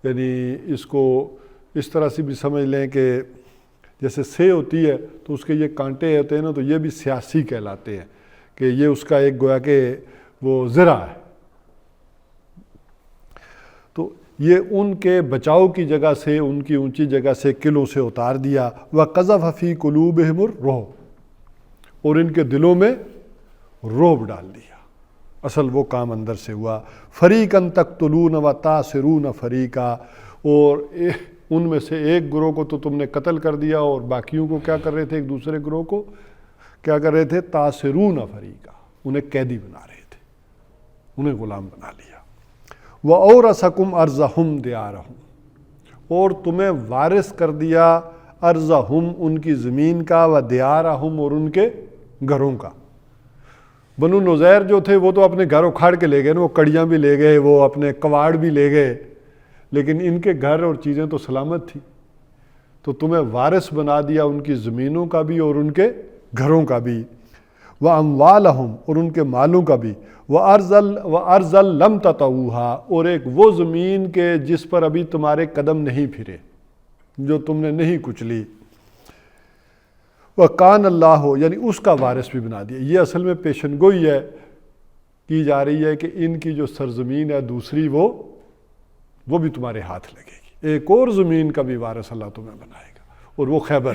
یعنی اس کو اس طرح سے بھی سمجھ لیں کہ جیسے سے ہوتی ہے تو اس کے یہ کانٹے ہوتے ہیں نا، تو یہ بھی سیاسی کہلاتے ہیں کہ یہ اس کا ایک گویا کہ وہ زرہ ہے. تو یہ ان کے بچاؤ کی جگہ سے، ان کی اونچی جگہ سے قلعوں سے اتار دیا. وَقَذَفَ فِي قُلُوبِهِمُ الرُّعْبَ، اور ان کے دلوں میں رعب ڈال دیا. اصل وہ کام اندر سے ہوا. فَرِيقًا تَقْتُلُونَ وَتَأْسِرُونَ فَرِيقًا، اور ان میں سے ایک گروہ کو تو تم نے قتل کر دیا اور باقیوں کو کیا کر رہے تھے؟ ایک دوسرے گروہ کو کیا کر رہے تھے؟ تاسرون فریقا، انہیں قیدی بنا رہے تھے، انہیں غلام بنا لیا۔ وَأَوْرَثَكُمْ أَرْضَهُمْ دِيَارَهُمْ، اور تمہیں وارث کر دیا ارضہم، ان کی زمین کا، و دیارہم، اور ان کے گھروں کا۔ بنو نذیر جو تھے وہ تو اپنے گھر اکھاڑ کے لے گئے نا، وہ کڑیاں بھی لے گئے، وہ اپنے کواڑ بھی لے گئے، لیکن ان کے گھر اور چیزیں تو سلامت تھی، تو تمہیں وارث بنا دیا ان کی زمینوں کا بھی اور ان کے گھروں کا بھی، وَأَمْوَالَهُمْ، اور ان کے مالوں کا بھی، وَأَرْضًا لَمْ تَطَئُوهَا، اور ایک وہ زمین کے جس پر ابھی تمہارے قدم نہیں پھرے، جو تم نے نہیں کچلی، وَكَانَ اللَّهُ، یعنی اس کا وارث بھی بنا دیا۔ یہ اصل میں پیشن گوئی ہے کی جا رہی ہے کہ ان کی جو سرزمین ہے دوسری وہ بھی تمہارے ہاتھ لگے گی، ایک اور زمین کا بھی وارث اللہ تمہیں بنائے گا، اور وہ خیبر۔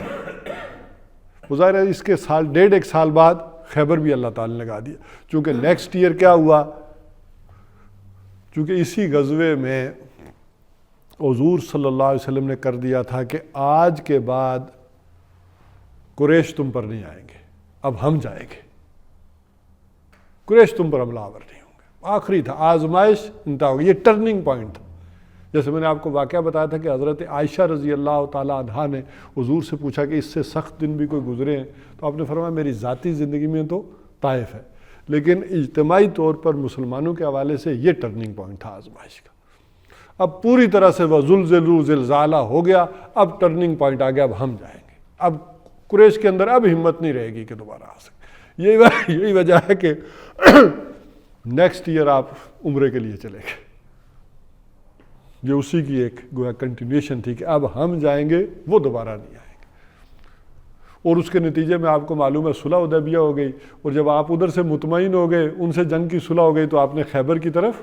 ظاہر ہے اس کے ڈیڑھ ایک سال بعد خیبر بھی اللہ تعالی نے لگا دیا، چونکہ نیکسٹ ایئر کیا ہوا، چونکہ اسی غزوے میں حضور صلی اللہ علیہ وسلم نے کر دیا تھا کہ آج کے بعد قریش تم پر نہیں آئیں گے، اب ہم جائیں گے، قریش تم پر حملہ آور نہیں ہوں گے۔ آخری تھا، آزمائش انتہا ہوگی، یہ ٹرننگ پوائنٹ تھا۔ جیسے میں نے آپ کو واقعہ بتایا تھا کہ حضرت عائشہ رضی اللہ تعالیٰ عنہا نے حضور سے پوچھا کہ اس سے سخت دن بھی کوئی گزرے ہیں، تو آپ نے فرمایا میری ذاتی زندگی میں تو طائف ہے، لیکن اجتماعی طور پر مسلمانوں کے حوالے سے یہ ٹرننگ پوائنٹ تھا آزمائش کا۔ اب پوری طرح سے وَزُلْزِلُوا زلزالہ ہو گیا، اب ٹرننگ پوائنٹ آ گیا، اب ہم جائیں گے، اب قریش کے اندر اب ہمت نہیں رہے گی کہ دوبارہ آ سکے۔ یہی وجہ ہے کہ نیکسٹ ایئر آپ عمرے کے لیے چلے گئے، یہ اسی کی ایک گویا کنٹینیوشن تھی کہ اب ہم جائیں گے، وہ دوبارہ نہیں آئیں گے۔ اور اس کے نتیجے میں آپ کو معلوم ہے صلح حدیبیہ ہو گئی، اور جب آپ ادھر سے مطمئن ہو گئے، ان سے جنگ کی صلح ہو گئی، تو آپ نے خیبر کی طرف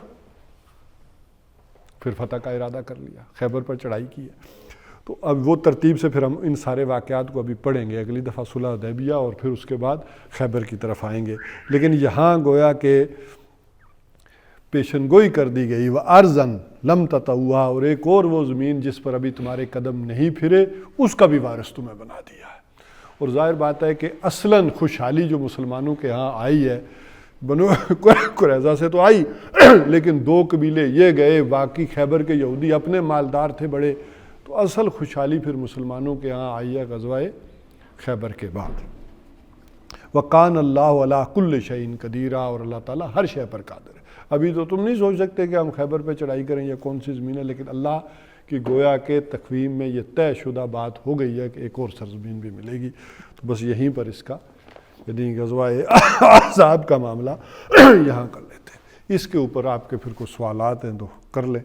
پھر فتح کا ارادہ کر لیا، خیبر پر چڑھائی کی ہے۔ تو اب وہ ترتیب سے پھر ہم ان سارے واقعات کو ابھی پڑھیں گے، اگلی دفعہ صلح حدیبیہ اور پھر اس کے بعد خیبر کی طرف آئیں گے۔ لیکن یہاں گویا کہ پیشن گوئی کر دی گئی، وَأَرْضًا لَمْ تَطَئُوهَا، اور ایک اور وہ زمین جس پر ابھی تمہارے قدم نہیں پھرے، اس کا بھی وارث تمہیں بنا دیا ہے۔ اور ظاہر بات ہے کہ اصلاً خوشحالی جو مسلمانوں کے ہاں آئی ہے، بنو قریظہ سے تو آئی، لیکن دو قبیلے یہ گئے، باقی خیبر کے یہودی اپنے مالدار تھے بڑے، تو اصل خوشحالی پھر مسلمانوں کے ہاں آئی ہے غزوہ خیبر کے بعد۔ وَقَانَ اللَّهُ عَلَىٰ كُلِّ شَيْءٍ قَدِيرٌ، اور اللہ تعالیٰ ہر شے پر قادر ہے۔ ابھی تو تم نہیں سوچ سکتے کہ ہم خیبر پہ چڑھائی کریں یا کون سی زمین ہے، لیکن اللہ کی گویا کے تقویم میں یہ طے شدہ بات ہو گئی ہے کہ ایک اور سرزمین بھی ملے گی۔ تو بس یہیں پر اس کا یعنی غزوہ احزاب کا معاملہ یہاں کر لیتے ہیں۔ اس کے اوپر آپ کے پھر کچھ سوالات ہیں تو کر لیں۔